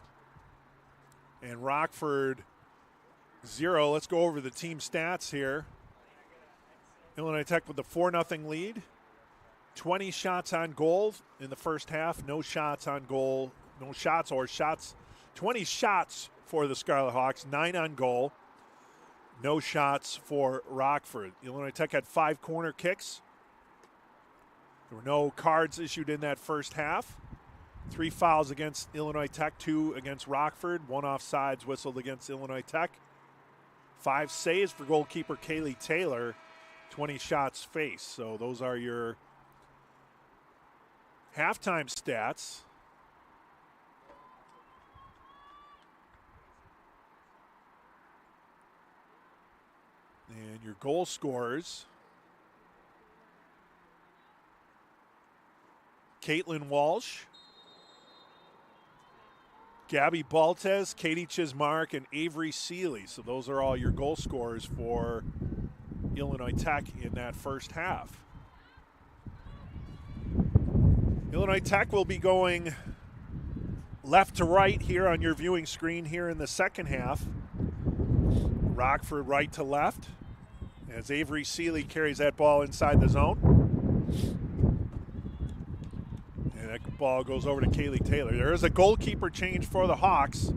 and Rockford 0. Let's go over the team stats here. Illinois Tech with the 4-0 lead. 20 shots on goal in the first half. No shots on goal. No shots or shots. 20 shots for the Scarlet Hawks. 9 on goal. No shots for Rockford. Illinois Tech had 5 corner kicks. There were no cards issued in that first half. 3 fouls against Illinois Tech, 2 against Rockford. 1 offsides whistled against Illinois Tech. 5 saves for goalkeeper Kaylee Taylor. 20 shots faced. So those are your halftime stats. And your goal scorers. Caitlin Walsh, Gabby Baltez, Katie Chismark, and Avery Seeley. So those are all your goal scorers for Illinois Tech in that first half. Illinois Tech will be going left to right here on your viewing screen here in the second half. Rockford right to left as Avery Seeley carries that ball inside the zone. And that ball goes over to Kaylee Taylor. There is a goalkeeper change for the Hawks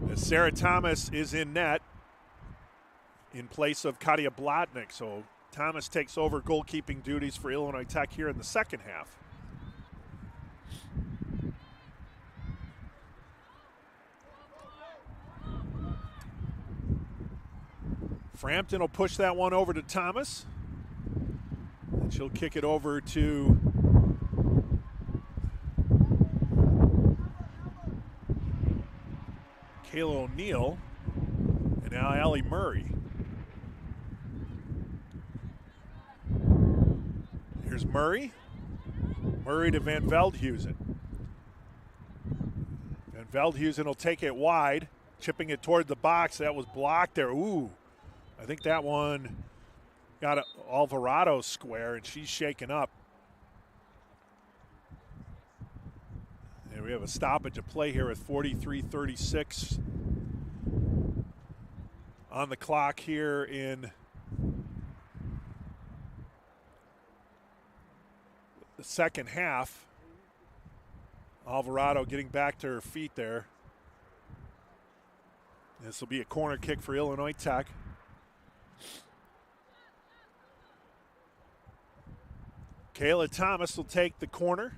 as Sarah Thomas is in net in place of Katia Blotnick. So Thomas takes over goalkeeping duties for Illinois Tech here in the second half. Frampton will push that one over to Thomas. And she'll kick it over to Kayla O'Neill. And now Allie Murray. Here's Murray. Murray to Van Veldhuizen. Van Veldhuizen will take it wide, chipping it toward the box. That was blocked there. Ooh. I think that one got Alvarado square, and she's shaken up. And we have a stoppage of play here with 43:36 on the clock here in the second half. Alvarado getting back to her feet there. This will be a corner kick for Illinois Tech. Kayla Thomas will take the corner.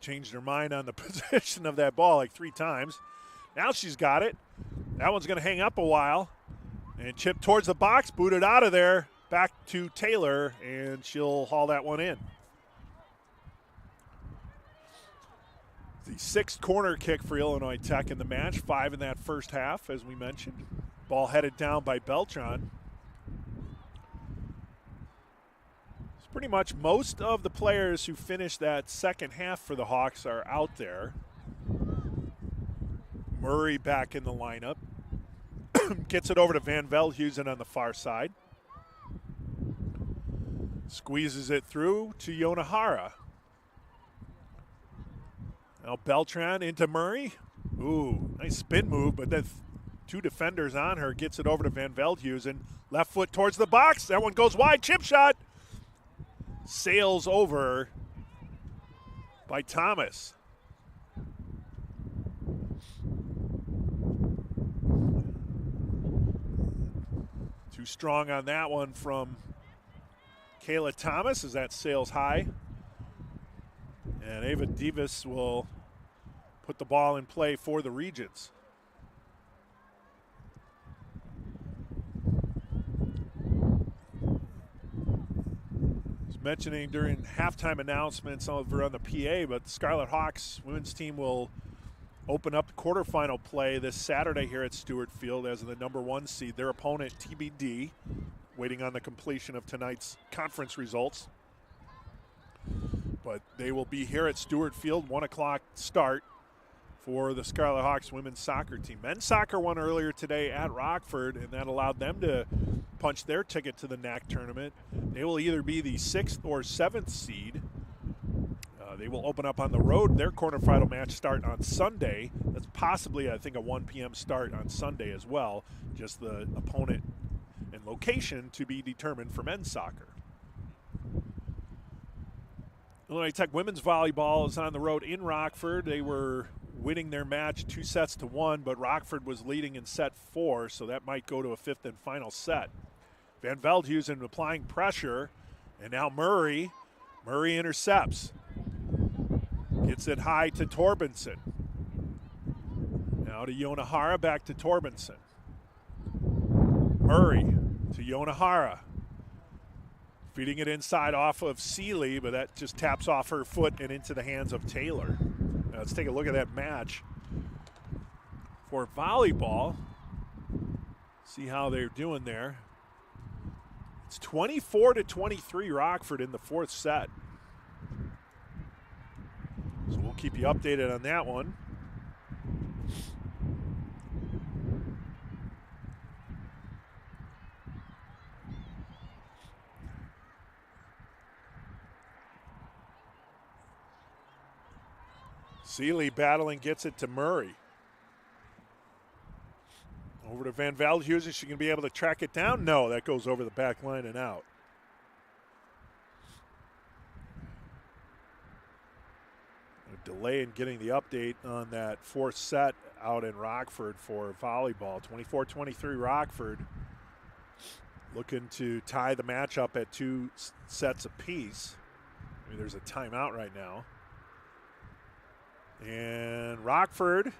Changed her mind on the position of that ball like 3 times. Now she's got it. That one's going to hang up a while. And chip towards the box, booted out of there. Back to Taylor, and she'll haul that one in. The 6th corner kick for Illinois Tech in the match, 5 in that first half, as we mentioned. Ball headed down by Beltran. It's pretty much most of the players who finished that second half for the Hawks are out there. Murray back in the lineup. Gets it over to Van Veldhuizen on the far side. Squeezes it through to Yonahara. Now Beltran into Murray. Ooh, nice spin move, but then 2 defenders on her. Gets it over to Van Veldhuizen. Left foot towards the box. That one goes wide. Chip shot. Sails over by Thomas. Too strong on that one from Kayla Thomas as that sails high. And Ava Davis will put the ball in play for the Regents. I was mentioning during halftime announcements over on the PA, but the Scarlet Hawks women's team will open up quarterfinal play this Saturday here at Stewart Field as the number 1 seed. Their opponent, TBD, waiting on the completion of tonight's conference results. But they will be here at Stewart Field, 1 o'clock start for the Scarlet Hawks women's soccer team. Men's soccer won earlier today at Rockford, and that allowed them to punch their ticket to the NAC tournament. They will either be the 6th or 7th seed. They will open up on the road. Their quarterfinal match start on Sunday. That's possibly, I think, a 1 p.m. start on Sunday as well. Just the opponent and location to be determined for men's soccer. Illinois Tech women's volleyball is on the road in Rockford. They were winning their match 2-1, but Rockford was leading in set 4, so that might go to a 5th and final set. Van Veldhuizen applying pressure, and now Murray. Murray intercepts. Gets it high to Torbenson. Now to Yonahara, back to Torbenson. Murray to Yonahara. Feeding it inside off of Seeley, but that just taps off her foot and into the hands of Taylor. Now let's take a look at that match. For volleyball, see how they're doing there. It's 24-23 Rockford in the 4th set. So we'll keep you updated on that one. Seeley battling, gets it to Murray. Over to Van Veldhuizen. Is she going to be able to track it down? No, that goes over the back line and out. A delay in getting the update on that 4th set out in Rockford for volleyball. 24-23 Rockford looking to tie the match up at 2 sets apiece. I mean, there's a timeout right now. And Rockford,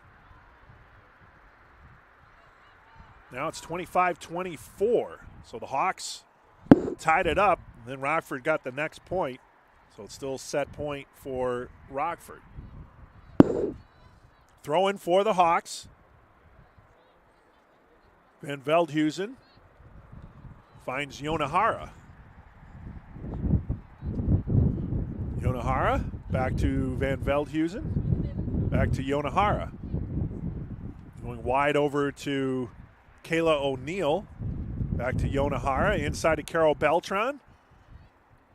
now it's 25-24. So the Hawks tied it up, and then Rockford got the next point. So it's still set point for Rockford. Throw in for the Hawks. Van Veldhuizen finds Yonahara. Yonahara back to Van Veldhuizen. Back to Yonahara. Going wide over to Kayla O'Neill. Back to Yonahara. Inside to Carol Beltran.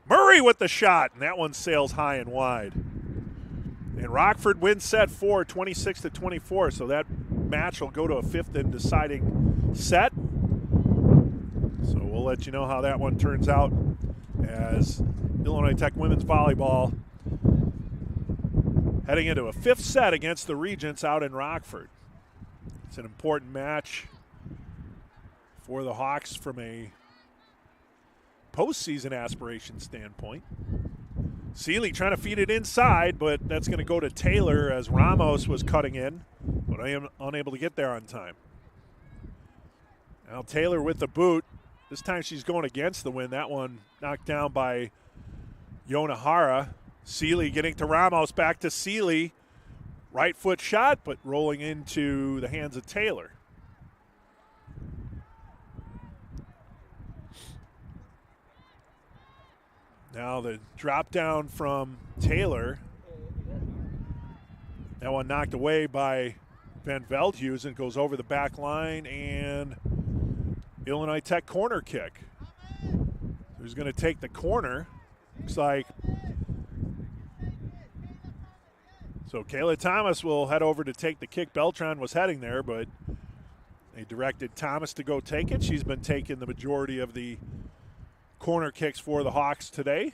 Murray with the shot, and that one sails high and wide. And Rockford wins set 4, 26-24, so that match will go to a 5th and deciding set. So we'll let you know how that one turns out as Illinois Tech women's volleyball heading into a 5th set against the Regents out in Rockford. It's an important match for the Hawks from a postseason aspiration standpoint. Seeley trying to feed it inside, but that's going to go to Taylor as Ramos was cutting in, but I am unable to get there on time. Now Taylor with the boot. This time she's going against the wind. That one knocked down by Yonahara. Seeley getting to Ramos, back to Seeley. Right foot shot, but rolling into the hands of Taylor. Now the drop down from Taylor. That one knocked away by Van Veldhuizen, goes over the back line, and Illinois Tech corner kick. Who's going to take the corner? Looks like. So Kayla Thomas will head over to take the kick. Beltran was heading there, but they directed Thomas to go take it. She's been taking the majority of the corner kicks for the Hawks today.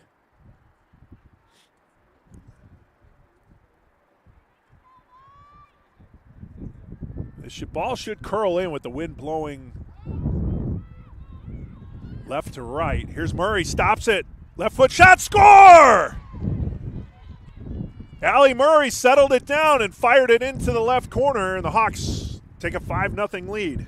This ball should curl in with the wind blowing left to right. Here's Murray, stops it. Left foot shot, score! Allie Murray settled it down and fired it into the left corner, and the Hawks take a 5-0 lead.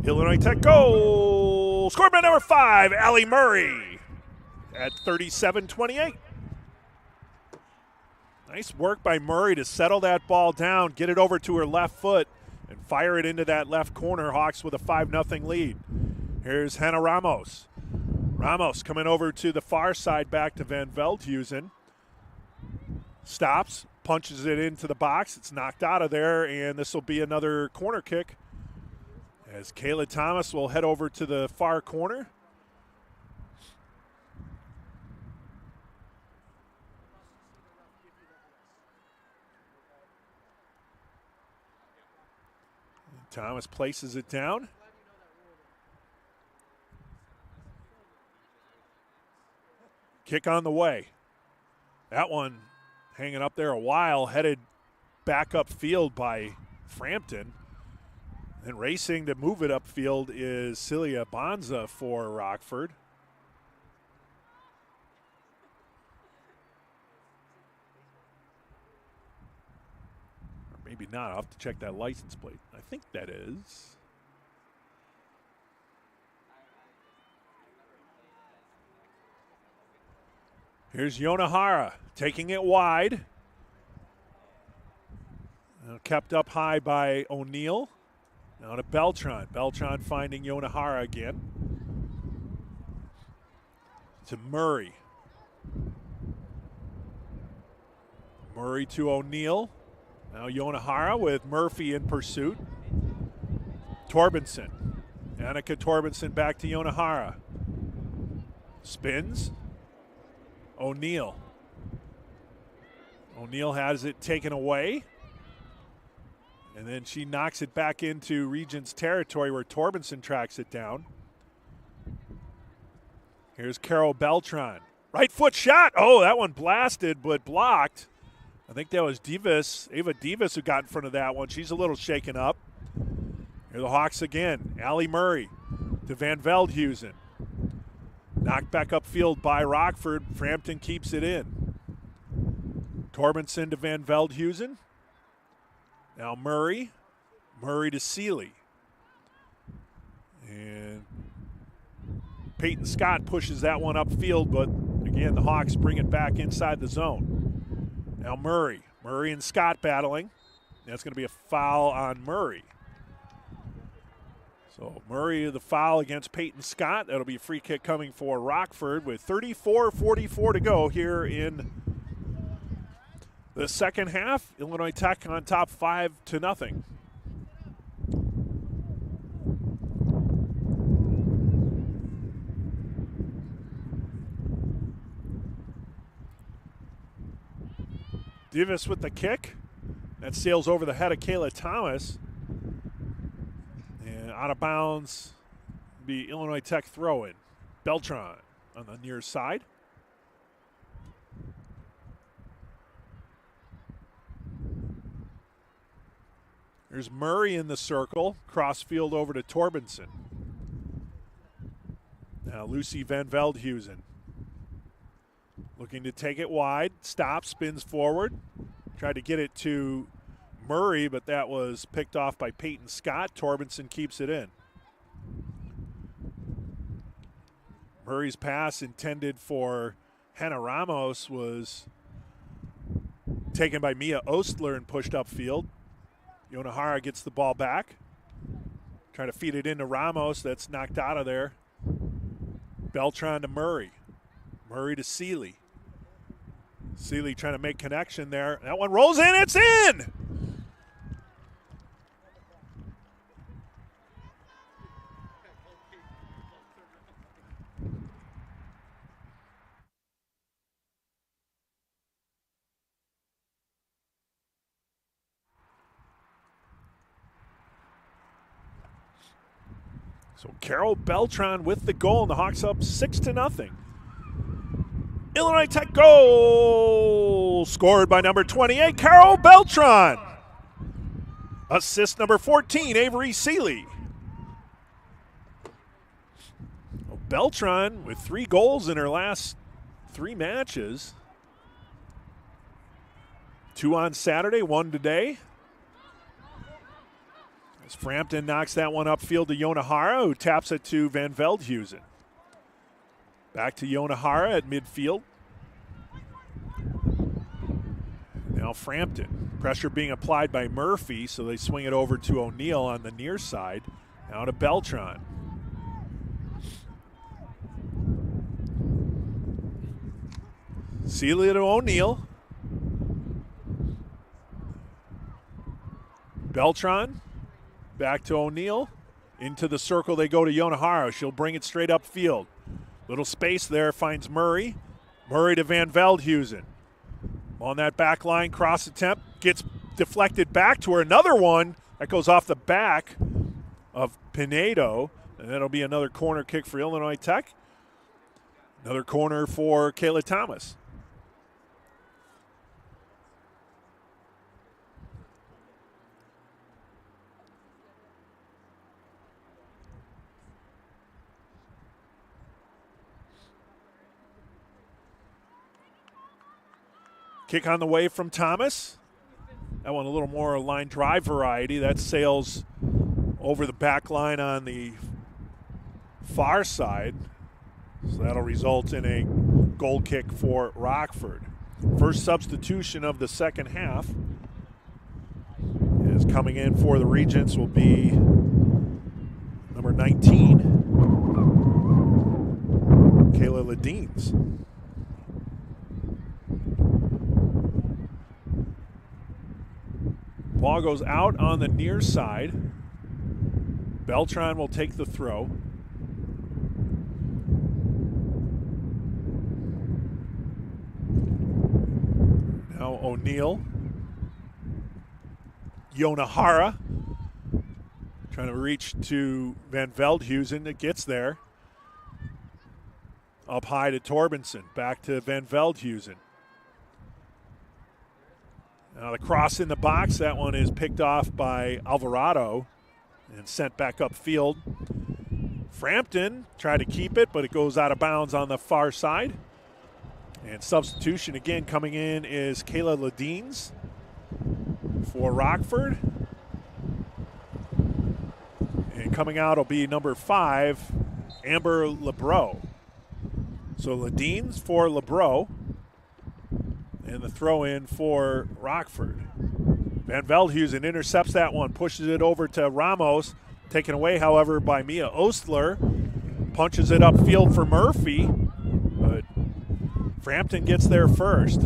Illinois Tech goal! Scored by number 5, Allie Murray at 37-28. Nice work by Murray to settle that ball down, get it over to her left foot, and fire it into that left corner. Hawks with a 5-0 lead. Here's Hannah Ramos. Ramos coming over to the far side back to Van Veldhuizen. Stops, punches it into the box. It's knocked out of there, and this will be another corner kick as Kayla Thomas will head over to the far corner. Thomas places it down. Kick on the way. That one hanging up there a while, headed back upfield by Frampton. And racing to move it upfield is Celia Bonza for Rockford. Or maybe not. I'll have to check that license plate. I think that is. Here's Yonahara taking it wide. Kept up high by O'Neill. Now to Beltran. Beltran finding Yonahara again. To Murray. Murray to O'Neill. Now Yonahara with Murphy in pursuit. Torbenson. Annika Torbenson back to Yonahara. Spins. O'Neill. O'Neill has it taken away. And then she knocks it back into Regent's territory where Torbenson tracks it down. Here's Carol Beltran. Right foot shot. Oh, that one blasted but blocked. I think that was Ava Divas who got in front of that one. She's a little shaken up. Here are the Hawks again. Allie Murray to Van Veldhuizen. Knocked back upfield by Rockford. Frampton keeps it in. Torbenson to Van Veldhuizen. Now Murray. Murray to Seeley. And Peyton Scott pushes that one upfield, but again, the Hawks bring it back inside the zone. Now Murray. Murray and Scott battling. That's going to be a foul on Murray. So Murray, the foul against Peyton Scott. That'll be a free kick coming for Rockford with 34:44 to go here in the second half. Illinois Tech on top 5-0. Divas with the kick. That sails over the head of Kayla Thomas. And out of bounds, be Illinois Tech throw-in. Beltran on the near side. There's Murray in the circle. Crossfield over to Torbenson. Now Lucy Van Veldhuizen. Looking to take it wide. Stops, spins forward. Tried to get it to Murray, but that was picked off by Peyton Scott. Torbenson keeps it in. Murray's pass intended for Hannah Ramos was taken by Mia Ostler and pushed upfield. Yonahara gets the ball back. Trying to feed it into Ramos. That's knocked out of there. Beltran to Murray. Murray to Seeley. Seeley trying to make connection there. That one rolls in. It's in! So Carol Beltran with the goal, and the Hawks up 6-0. Illinois Tech goal scored by number 28, Carol Beltran. Assist number 14, Avery Seeley. Well, Beltran with 3 goals in her last 3 matches. 2 on Saturday, 1 today. As Frampton knocks that one upfield to Yonahara, who taps it to Van Veldhuizen. Back to Yonahara at midfield. Now Frampton. Pressure being applied by Murphy, so they swing it over to O'Neill on the near side. Now to Beltran. Celia to O'Neill. Beltran back to O'Neill. Into the circle they go to Yonahara. She'll bring it straight upfield. Little space there, finds Murray. Murray to Van Veldhuizen. On that back line, cross attempt, gets deflected back to her. Another one that goes off the back of Pinedo, and that'll be another corner kick for Illinois Tech. Another corner for Kayla Thomas. Kick on the way from Thomas. That one a little more line drive variety. That sails over the back line on the far side. So that'll result in a goal kick for Rockford. First substitution of the second half is coming in for the Regents will be number 19, Kayla Ledines. Ball goes out on the near side. Beltran will take the throw. Now O'Neill. Yonahara. Trying to reach to Van Veldhuizen. It gets there. Up high to Torbenson. Back to Van Veldhuizen. Now the cross in the box, that one is picked off by Alvarado and sent back upfield. Frampton tried to keep it, but it goes out of bounds on the far side. And substitution again coming in is Kayla Ledines for Rockford. And coming out will be number 5, Amber Lebreau. So Ledines for Lebreau. And the throw in for Rockford. Van Veldhuizen intercepts that one, pushes it over to Ramos. Taken away, however, by Mia Ostler. Punches it upfield for Murphy. But Frampton gets there first.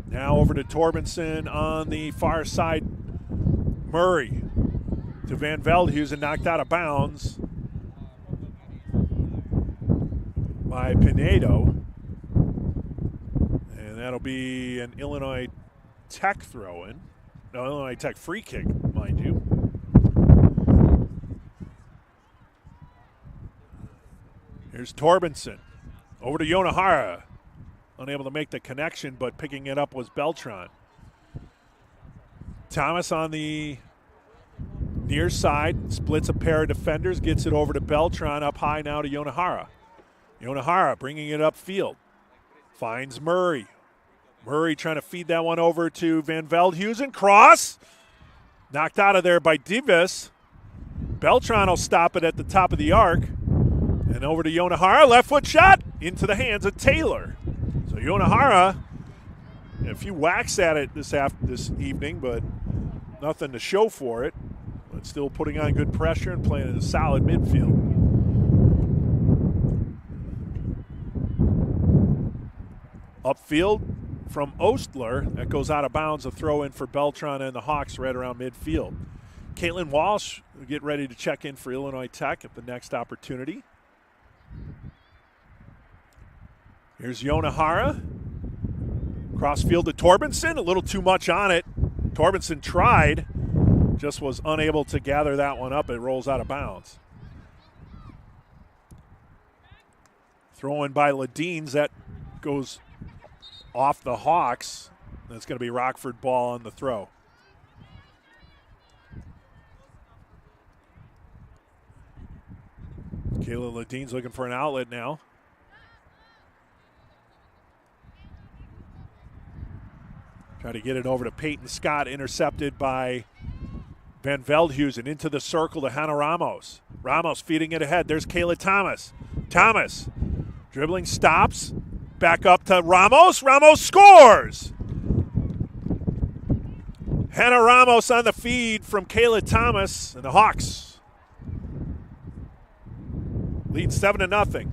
Now over to Torbenson on the far side. Murray to Van Veldhuizen, knocked out of bounds by Pinedo. And that'll be an Illinois Tech throw-in. No, Illinois Tech free kick, mind you. Here's Torbenson. Over to Yonahara. Unable to make the connection, but picking it up was Beltran. Thomas on the near side. Splits a pair of defenders. Gets it over to Beltran. Up high now to Yonahara. Yonahara bringing it upfield. Finds Murray. Murray trying to feed that one over to Van Veldhuizen. Cross. Knocked out of there by Divis. Beltran will stop it at the top of the arc. And over to Yonahara. Left foot shot into the hands of Taylor. So Yonahara, a few whacks at it this evening, but nothing to show for it. But still putting on good pressure and playing in a solid midfield. Upfield from Ostler. That goes out of bounds. A throw in for Beltran and the Hawks right around midfield. Caitlin Walsh will get ready to check in for Illinois Tech at the next opportunity. Here's Yonahara. Crossfield to Torbenson. A little too much on it. Torbenson tried. Just was unable to gather that one up. It rolls out of bounds. Throw in by Ledines. That goes off the Hawks. That's going to be Rockford ball on the throw. Kayla Ledines looking for an outlet now. Try to get it over to Peyton Scott, intercepted by Van Veldhuizen into the circle to Hannah Ramos. Ramos feeding it ahead. There's Kayla Thomas. Thomas dribbling, stops. Back up to Ramos. Ramos scores! Hannah Ramos on the feed from Kayla Thomas, and the Hawks lead 7-0.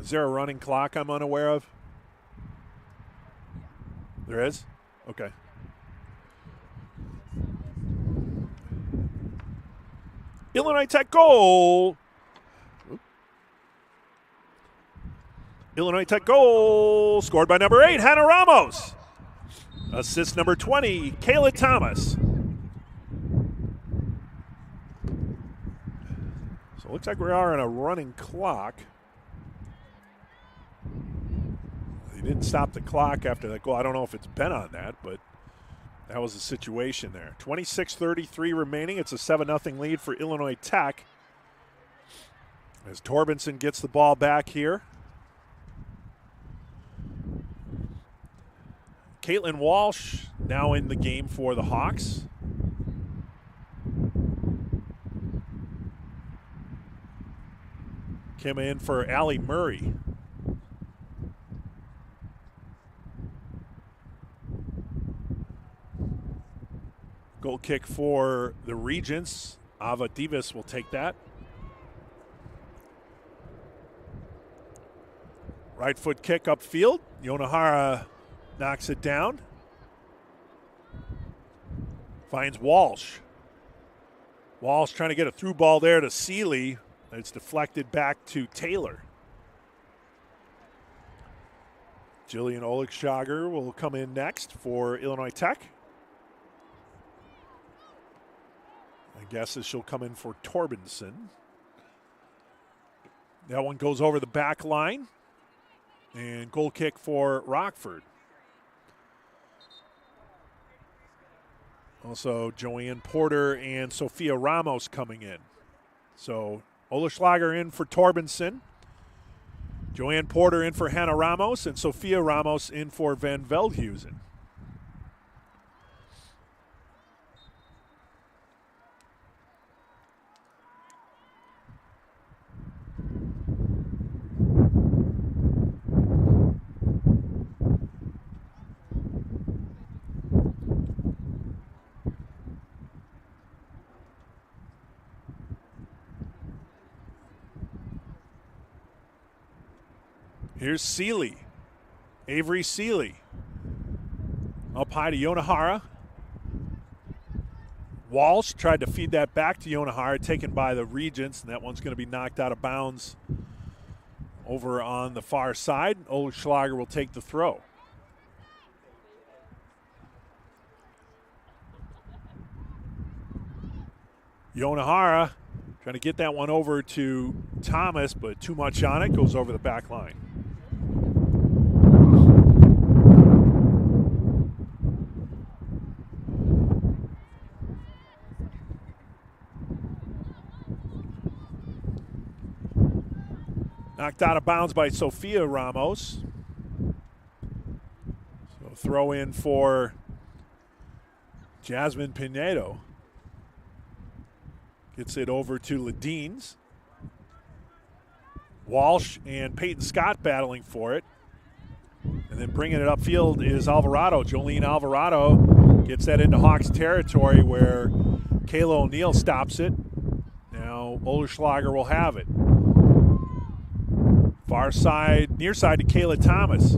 Is there a running clock I'm unaware of? There is? Okay. Illinois Tech goal. Illinois Tech goal scored by number 8, Hannah Ramos. Assist number 20, Kayla Thomas. So it looks like we are on a running clock. They didn't stop the clock after that goal. I don't know if it's been on that, but that was the situation there. 26:33 remaining. It's a 7-0 lead for Illinois Tech. As Torbenson gets the ball back here. Caitlin Walsh now in the game for the Hawks. Came in for Allie Murray. Goal kick for the Regents. Ava Divas will take that. Right foot kick upfield. Yonahara knocks it down. Finds Walsh. Walsh trying to get a through ball there to Seeley. It's deflected back to Taylor. Jillian Oligshager will come in next for Illinois Tech. I guess she'll come in for Torbenson. That one goes over the back line. And goal kick for Rockford. Also, Joanne Porter and Sophia Ramos coming in. So, Olischlager in for Torbenson. Joanne Porter in for Hannah Ramos. And Sophia Ramos in for Van Veldhuizen. Here's Seeley. Avery Seeley. Up high to Yonahara. Walsh tried to feed that back to Yonahara, taken by the Regents, and that one's going to be knocked out of bounds over on the far side. Olischlager will take the throw. Yonahara trying to get that one over to Thomas, but too much on it. Goes over the back line. Knocked out of bounds by Sophia Ramos. So throw in for Jasmine Pinedo. Gets it over to Ledeen's. Walsh and Peyton Scott battling for it. And then bringing it upfield is Alvarado. Jolene Alvarado gets that into Hawks territory where Kayla O'Neill stops it. Now Olischlager will have it. Far side, near side to Kayla Thomas.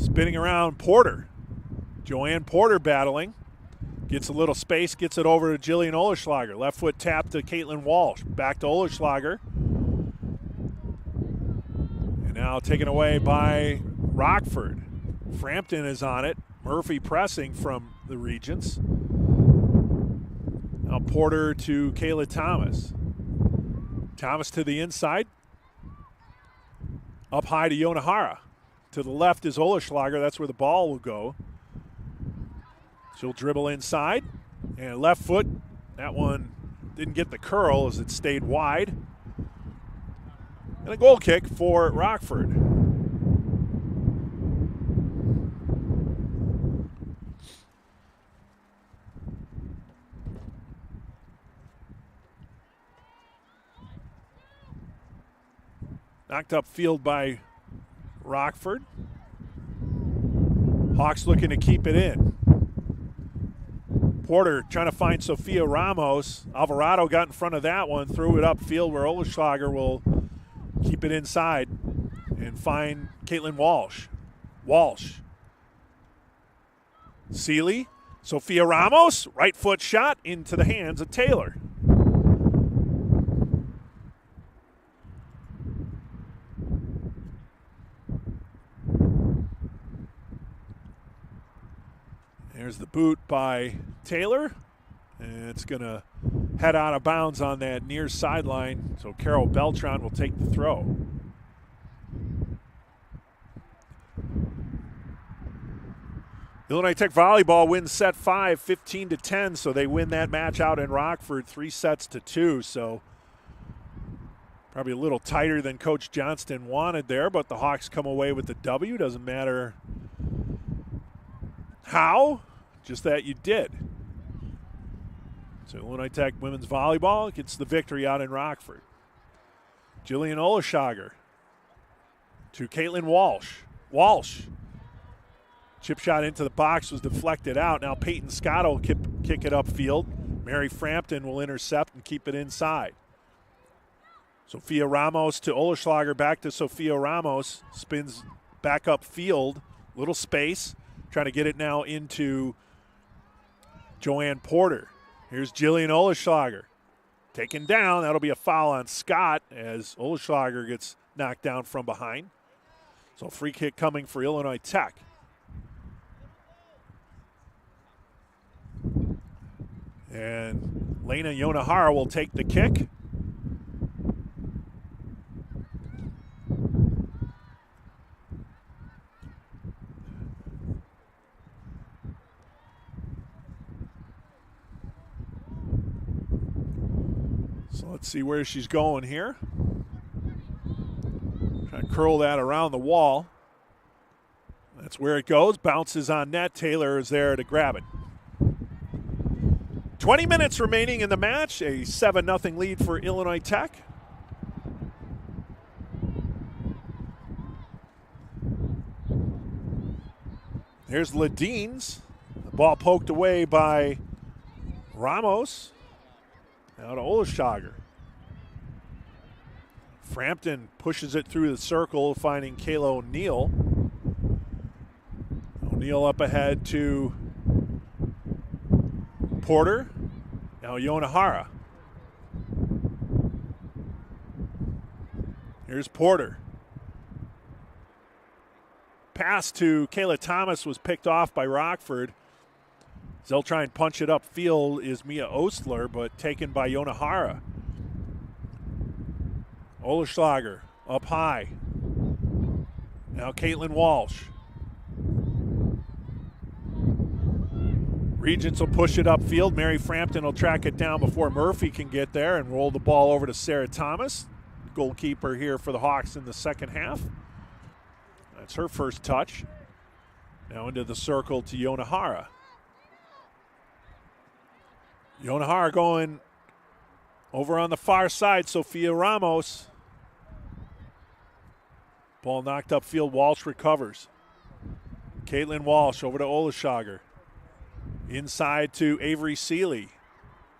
Spinning around Porter. Joanne Porter battling. Gets a little space, gets it over to Jillian Olischlager. Left foot tap to Caitlin Walsh. Back to Olischlager. And now taken away by Rockford. Frampton is on it. Murphy pressing from the Regents. Now Porter to Kayla Thomas. Thomas to the inside. Up high to Yonahara. To the left is Olischlager. That's where the ball will go. She'll dribble inside. And left foot. That one didn't get the curl as it stayed wide. And a goal kick for Rockford. Knocked up field by Rockford. Hawks looking to keep it in. Porter trying to find Sophia Ramos. Alvarado got in front of that one, threw it upfield where Oleschlager will keep it inside and find Caitlin Walsh. Seeley, Sophia Ramos, right foot shot into the hands of Taylor. There's the boot by Taylor, and it's going to head out of bounds on that near sideline, so Carol Beltran will take the throw. Illinois Tech volleyball wins set 5, 15-10, so they win that match out in Rockford 3-2. So probably a little tighter than Coach Johnston wanted there, but the Hawks come away with the W. Doesn't matter how, just that you did. So Illinois Tech women's volleyball gets the victory out in Rockford. Jillian Oleschlager to Caitlin Walsh. Chip shot into the box was deflected out. Now Peyton Scott will kick it upfield. Mary Frampton will intercept and keep it inside. Sophia Ramos to Oleschlager, back to Sophia Ramos. Spins back upfield. Little space. Trying to get it now into Joanne Porter. Here's Jillian Oleschlager. Taken down. That'll be a foul on Scott as Oleschlager gets knocked down from behind. So free kick coming for Illinois Tech. And Lena Yonahara will take the kick. So let's see where she's going here. Trying to curl that around the wall. That's where it goes. Bounces on net. Taylor is there to grab it. 20 minutes remaining in the match. A 7-0 lead for Illinois Tech. Here's Ledeen's. The ball poked away by Ramos. Now to Oleschlager. Frampton pushes it through the circle, finding Kayla O'Neill. O'Neill up ahead to Porter. Now Yonahara. Here's Porter. Pass to Kayla Thomas was picked off by Rockford. They'll try and punch it upfield is Mia Ostler, but taken by Yonahara. Oleschlager up high. Now Caitlin Walsh. Regents will push it upfield. Mary Frampton will track it down before Murphy can get there and roll the ball over to Sarah Thomas, goalkeeper here for the Hawks in the second half. That's her first touch. Now into the circle to Yonahara. Yonahara going over on the far side. Sophia Ramos. Ball knocked upfield. Walsh recovers. Caitlin Walsh over to Oleschlager. Inside to Avery Seeley.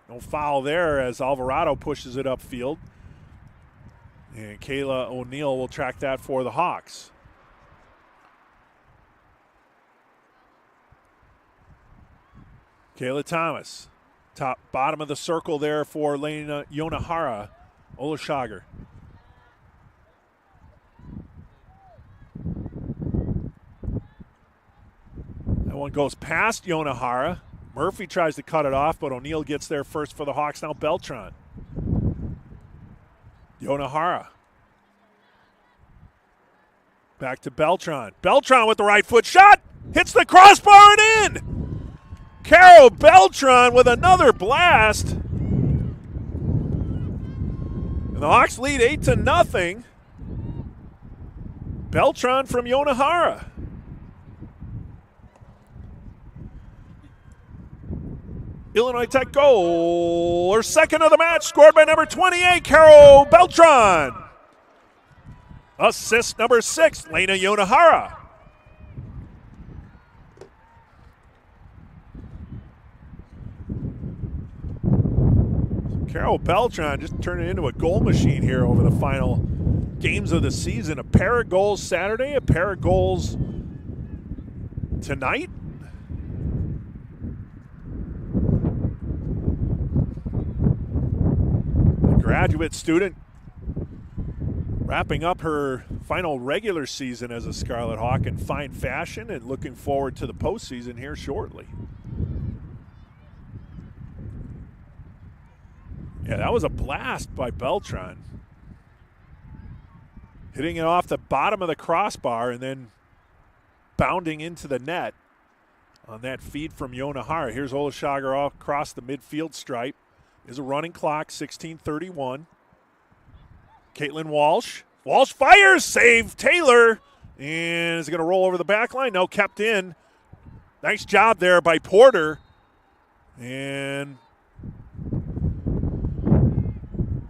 No foul there as Alvarado pushes it upfield. And Kayla O'Neill will track that for the Hawks. Kayla Thomas. Bottom of the circle there for Lena Yonahara. Oleschlager. That one goes past Yonahara. Murphy tries to cut it off, but O'Neill gets there first for the Hawks. Now Beltran. Yonahara. Back to Beltran. Beltran with the right foot shot. Hits the crossbar and in. Carol Beltran with another blast. And the Hawks lead 8-0. Beltran from Yonahara. Illinois Tech goal, or second of the match, scored by number 28, Carol Beltran. Assist number 6, Lena Yonahara. Carol Beltran just turning into a goal machine here over the final games of the season. A pair of goals Saturday, a pair of goals tonight. A graduate student wrapping up her final regular season as a Scarlet Hawk in fine fashion and looking forward to the postseason here shortly. Yeah, that was a blast by Beltran. Hitting it off the bottom of the crossbar and then bounding into the net on that feed from Yonahara. Here's Olashagar across the midfield stripe. There's a running clock, 16:31. Caitlin Walsh. Walsh fires, save Taylor. And is it going to roll over the back line? No, kept in. Nice job there by Porter. And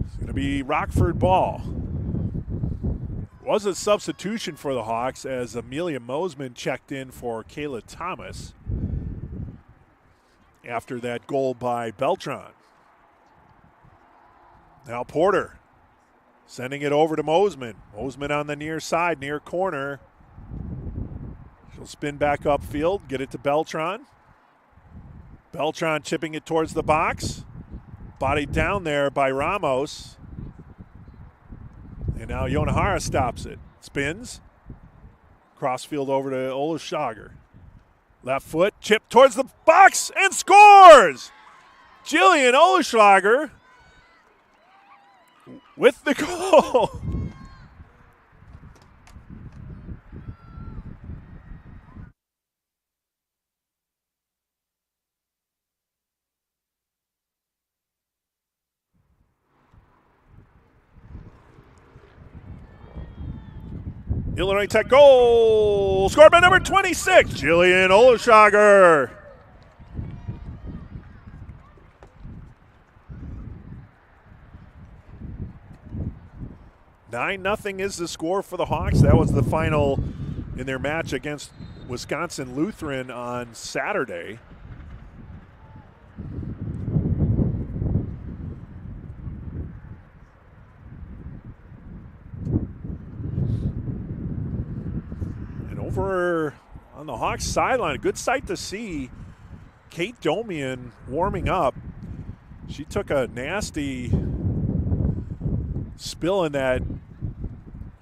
it's going to be Rockford ball. Was a substitution for the Hawks as Amelia Mosman checked in for Kayla Thomas after that goal by Beltran. Now Porter sending it over to Mosman. Mosman on the near side, near corner. She'll spin back upfield, get it to Beltran. Beltran chipping it towards the box. Bodied down there by Ramos. And now Yonahara stops it. Spins. Crossfield over to Olashagar. Left foot, chip towards the box, and scores! Jillian Olashagar with the goal. Illinois Tech goal, scored by number 26, Jillian Olashagar. (9-0) is the score for the Hawks. That was the final in their match against Wisconsin Lutheran on Saturday. Over on the Hawks sideline, a good sight to see Kate Domian warming up. She took a nasty spill in that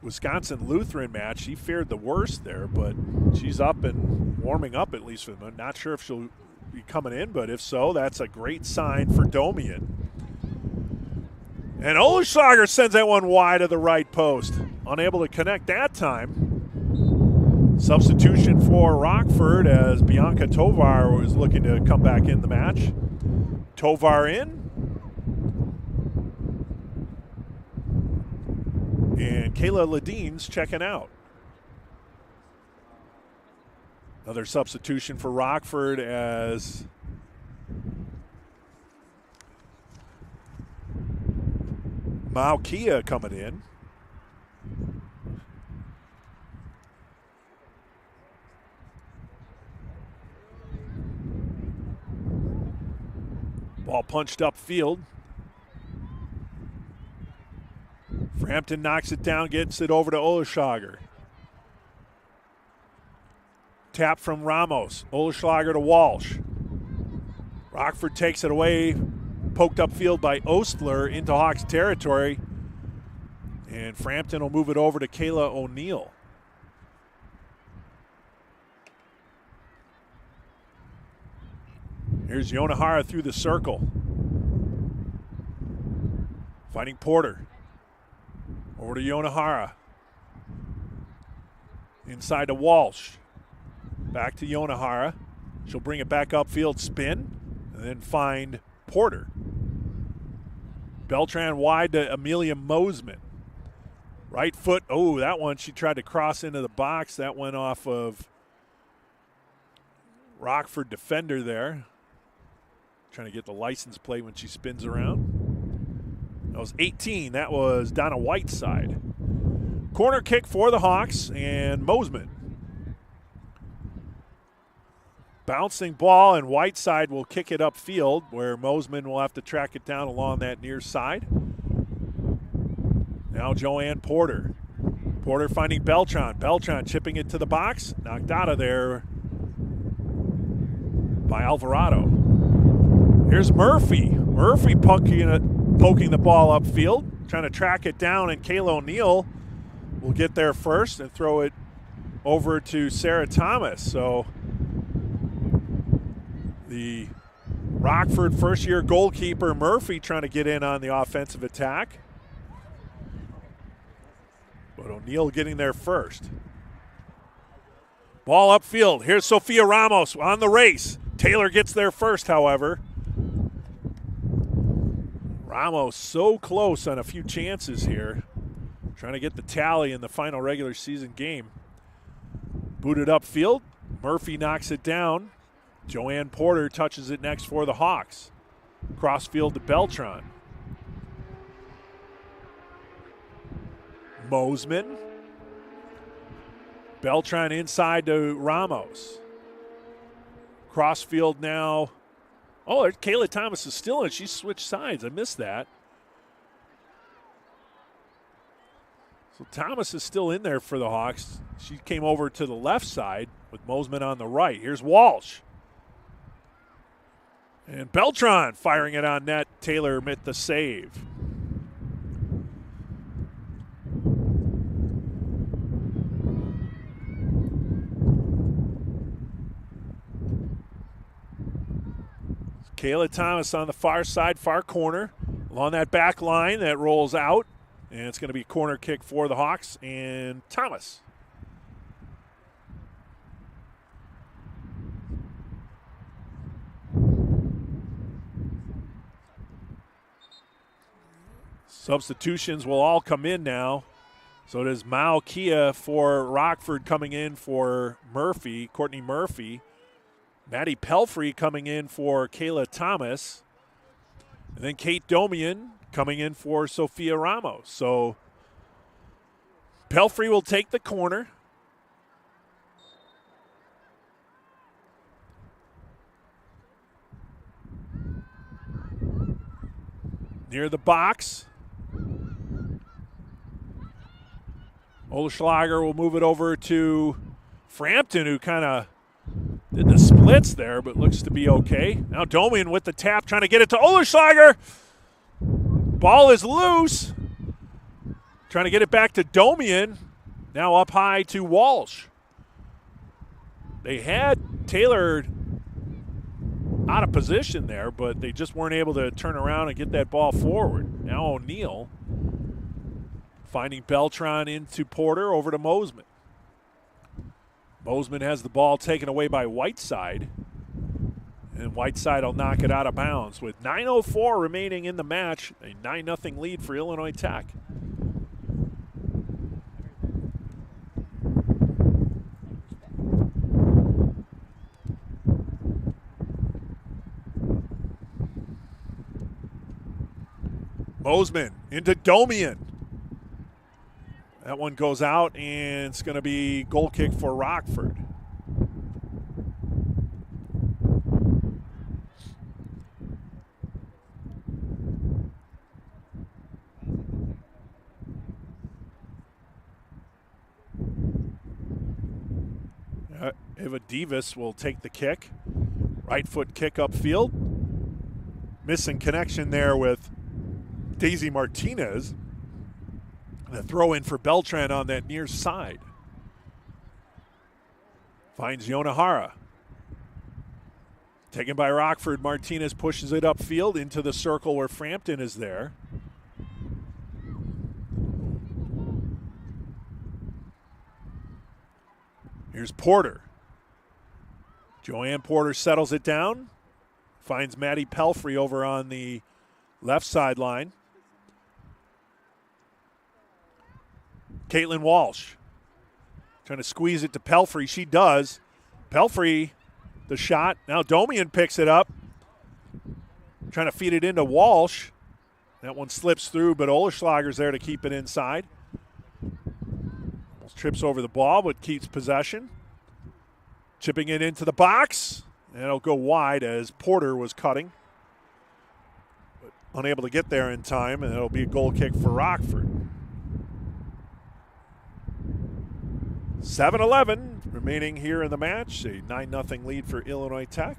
Wisconsin Lutheran match. She fared the worst there, but she's up and warming up at least for them. I'm not sure if she'll be coming in, but if so, that's a great sign for Domian. And Olashagar sends that one wide of the right post. Unable to connect that time. Substitution for Rockford as Bianca Tovar was looking to come back in the match. Tovar in. And Kayla Ladine's checking out. Another substitution for Rockford as Maukia coming in. Ball punched upfield. Frampton knocks it down, gets it over to Olashagar. Tap from Ramos. Olashagar to Walsh. Rockford takes it away. Poked upfield by Ostler into Hawks territory. And Frampton will move it over to Kayla O'Neill. Here's Yonahara through the circle. Finding Porter. Over to Yonahara. Inside to Walsh. Back to Yonahara. She'll bring it back upfield, spin, and then find Porter. Beltran wide to Amelia Mosman. Right foot. Oh, that one she tried to cross into the box. That went off of Rockford defender there. Trying to get the license plate when she spins around. That was 18. That was Donna Whiteside. Corner kick for the Hawks and Mosman. Bouncing ball, and Whiteside will kick it upfield where Mosman will have to track it down along that near side. Now Joanne Porter. Porter finding Beltran. Beltran chipping it to the box. Knocked out of there by Alvarado. Here's Murphy. Murphy poking the ball upfield, trying to track it down, and Kayla O'Neill will get there first and throw it over to Sarah Thomas. So the Rockford first-year goalkeeper Murphy trying to get in on the offensive attack. But O'Neill getting there first. Ball upfield. Here's Sophia Ramos on the race. Taylor gets there first, however. Ramos so close on a few chances here. Trying to get the tally in the final regular season game. Booted upfield. Murphy knocks it down. Joanne Porter touches it next for the Hawks. Crossfield to Beltran. Mosman. Beltran inside to Ramos. Crossfield now. Oh, Kayla Thomas is still in. She switched sides. I missed that. So Thomas is still in there for the Hawks. She came over to the left side with Mosman on the right. Here's Walsh. And Beltran firing it on net. Taylor made the save. Kayla Thomas on the far side, far corner, along that back line that rolls out. And it's going to be a corner kick for the Hawks and Thomas. Substitutions will all come in now. So does Mao Kia for Rockford coming in for Murphy, Courtney Murphy. Maddie Pelfrey coming in for Kayla Thomas. And then Kate Domian coming in for Sophia Ramos. So Pelfrey will take the corner. Near the box. Olschlager will move it over to Frampton, who kind of did the splits there, but looks to be okay. Now Domian with the tap, trying to get it to Olschlager. Ball is loose. Trying to get it back to Domian. Now up high to Walsh. They had Taylor out of position there, but they just weren't able to turn around and get that ball forward. Now O'Neill finding Beltran into Porter, over to Mosman. Mosman has the ball taken away by Whiteside, and Whiteside will knock it out of bounds. With 9:04 remaining in the match, a 9-0 lead for Illinois Tech. Mosman into Domian. That one goes out, and it's going to be goal kick for Rockford. Eva Davis will take the kick. Right foot kick upfield. Missing connection there with Daisy Martinez. The throw in for Beltran on that near side. Finds Yonahara. Taken by Rockford. Martinez pushes it upfield into the circle where Frampton is there. Here's Porter. Joanne Porter settles it down. Finds Maddie Pelfrey over on the left sideline. Caitlin Walsh trying to squeeze it to Pelfrey. She does. Pelfrey, the shot. Now Domian picks it up. Trying to feed it into Walsh. That one slips through, but Olschlager's there to keep it inside. Almost trips over the ball, but keeps possession. Chipping it into the box. And it'll go wide as Porter was cutting, but unable to get there in time, and it'll be a goal kick for Rockford. 7-11 remaining here in the match. A 9-0 lead for Illinois Tech.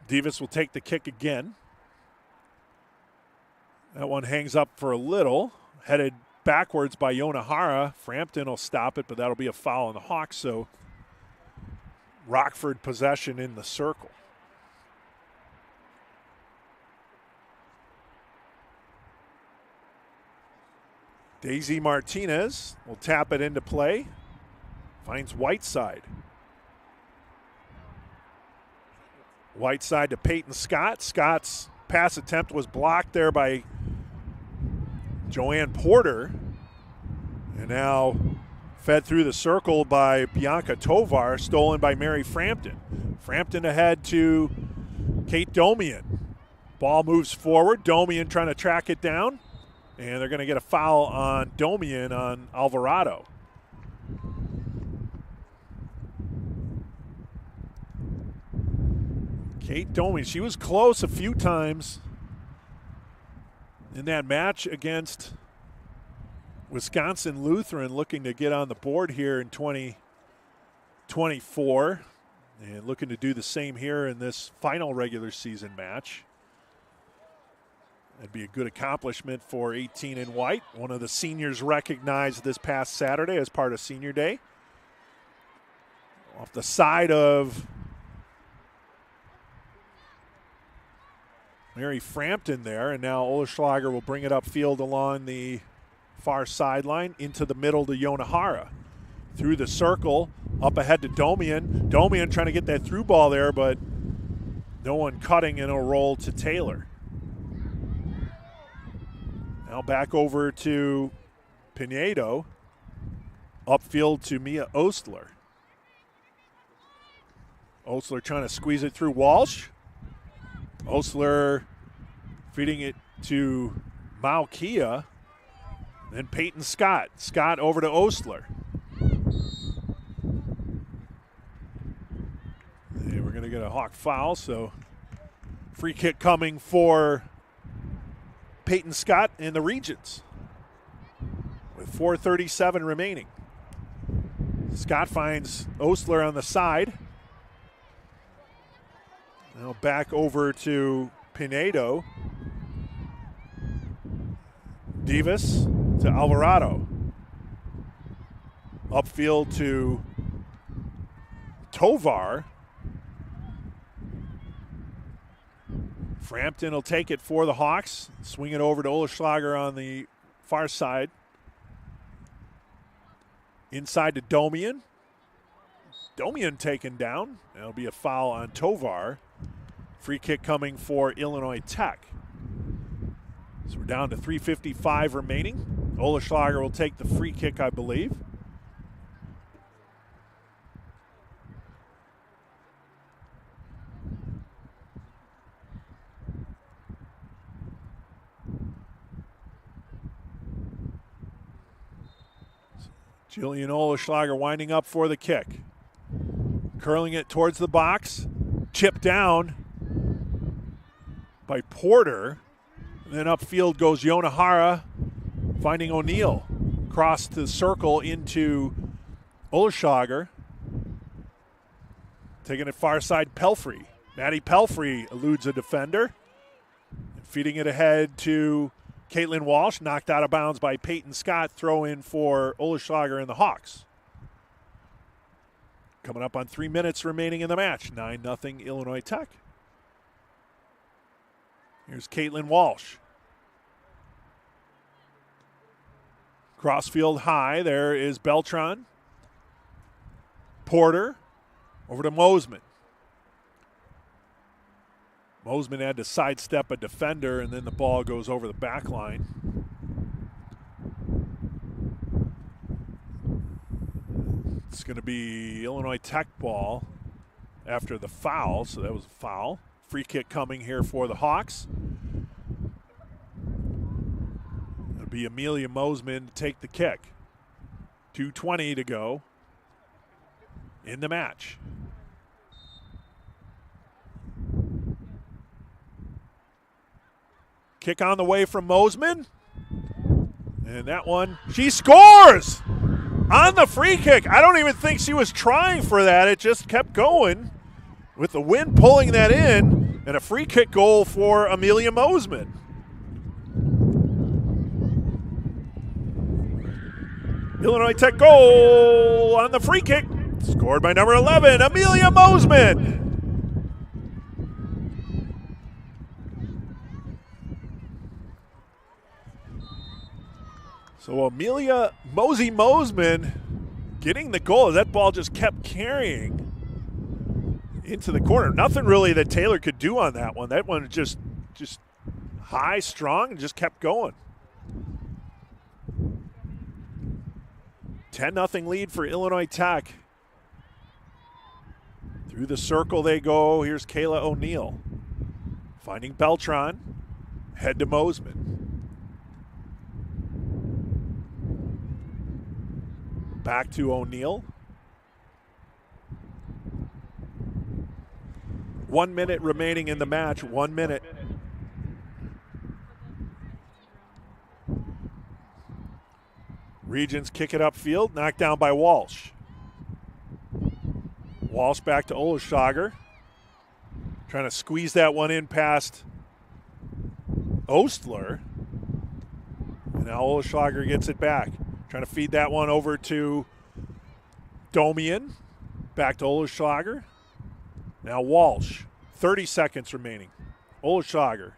Davis will take the kick again. That one hangs up for a little. Headed backwards by Yonahara. Frampton will stop it, but that'll be a foul on the Hawks. So Rockford possession in the circle. Daisy Martinez will tap it into play. Finds Whiteside. Whiteside to Peyton Scott. Scott's pass attempt was blocked there by Joanne Porter. And now fed through the circle by Bianca Tovar, stolen by Mary Frampton. Frampton ahead to Kate Domian. Ball moves forward. Domian trying to track it down. And they're going to get a foul on Domian on Alvarado. Kate Domian, she was close a few times in that match against Wisconsin Lutheran, looking to get on the board here in 2024 and looking to do the same here in this final regular season match. That'd be a good accomplishment for 18 in white. One of the seniors recognized this past Saturday as part of Senior Day. Off the side of Mary Frampton there, and now Oleschlager will bring it upfield along the far sideline into the middle to Yonahara. Through the circle, up ahead to Domian. Domian trying to get that through ball there, but no one cutting, and it'll roll to Taylor. Now back over to Pinedo. Upfield to Mia Ostler. Ostler trying to squeeze it through Walsh. Ostler feeding it to Malkia. Then Peyton Scott. Scott over to Ostler. And we're going to get a Hawk foul, so free kick coming for Peyton Scott in the Regents with 4:37 remaining. Scott finds Ostler on the side. Now back over to Pinedo. Davis to Alvarado. Upfield to Tovar. Frampton will take it for the Hawks. Swing it over to Oleschlager on the far side. Inside to Domian. Domian taken down. That'll be a foul on Tovar. Free kick coming for Illinois Tech. So we're down to 3:55 remaining. Oleschlager will take the free kick, I believe. Jillian Oleschlager winding up for the kick. Curling it towards the box. Chip down by Porter. And then upfield goes Yonahara, finding O'Neill. Cross the circle into Oleschlager. Taking it far side, Pelfrey. Maddie Pelfrey eludes a defender. Feeding it ahead to Caitlin Walsh, knocked out of bounds by Peyton Scott. Throw in for Oleschlager and the Hawks. Coming up on 3 minutes remaining in the match. 9-0 Illinois Tech. Here's Caitlin Walsh. Crossfield high. There is Beltran. Porter over to Mosman. Mosman had to sidestep a defender, and then the ball goes over the back line. It's going to be Illinois Tech ball after the foul, so that was a foul. Free kick coming here for the Hawks. It'll be Amelia Mosman to take the kick. 2:20 to go in the match. Kick on the way from Mosman. And that one, she scores on the free kick. I don't even think she was trying for that. It just kept going with the wind pulling that in, and a free kick goal for Amelia Mosman. Illinois Tech goal on the free kick, scored by number 11, Amelia Mosman. So Amelia Mosman getting the goal. That ball just kept carrying into the corner. Nothing really that Taylor could do on that one. That one just high, strong, and just kept going. 10-0 lead for Illinois Tech. Through the circle they go. Here's Kayla O'Neill finding Beltran. Head to Mosman. Back to O'Neill. 1 minute remaining in the match. 1 minute. Regents kick it upfield, knocked down by Walsh. Walsh back to Oleshager. Trying to squeeze that one in past Ostler. And now Oleshager gets it back. Trying to feed that one over to Domian. Back to Oleshager. Now Walsh. 30 seconds remaining. Oleshager.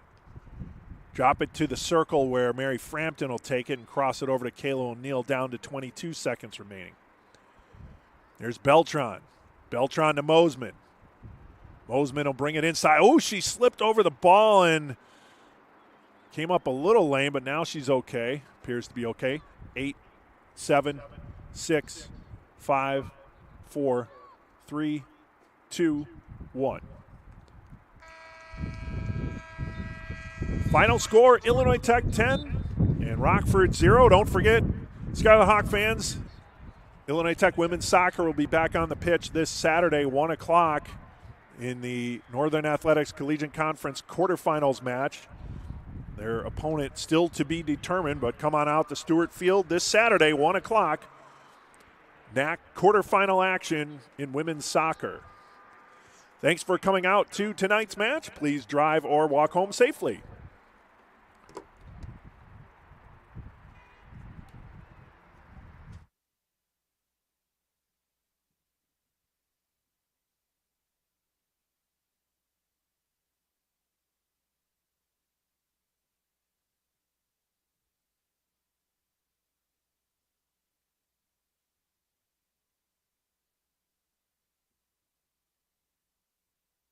Drop it to the circle where Mary Frampton will take it and cross it over to Kayla O'Neill, down to 22 seconds remaining. There's Beltran. Beltran to Mosman. Mosman will bring it inside. Oh, she slipped over the ball and came up a little lame, but now she's okay. Appears to be okay. 8, 7, 6, 5, 4, 3, 2, 1. Final score, Illinois Tech 10 and Rockford 0. Don't forget, Skylarhawk fans, Illinois Tech women's soccer will be back on the pitch this Saturday, 1 o'clock, in the Northern Athletics Collegiate Conference quarterfinals match. Their opponent still to be determined, but come on out to Stewart Field this Saturday, 1 o'clock. NAC quarterfinal action in women's soccer. Thanks for coming out to tonight's match. Please drive or walk home safely.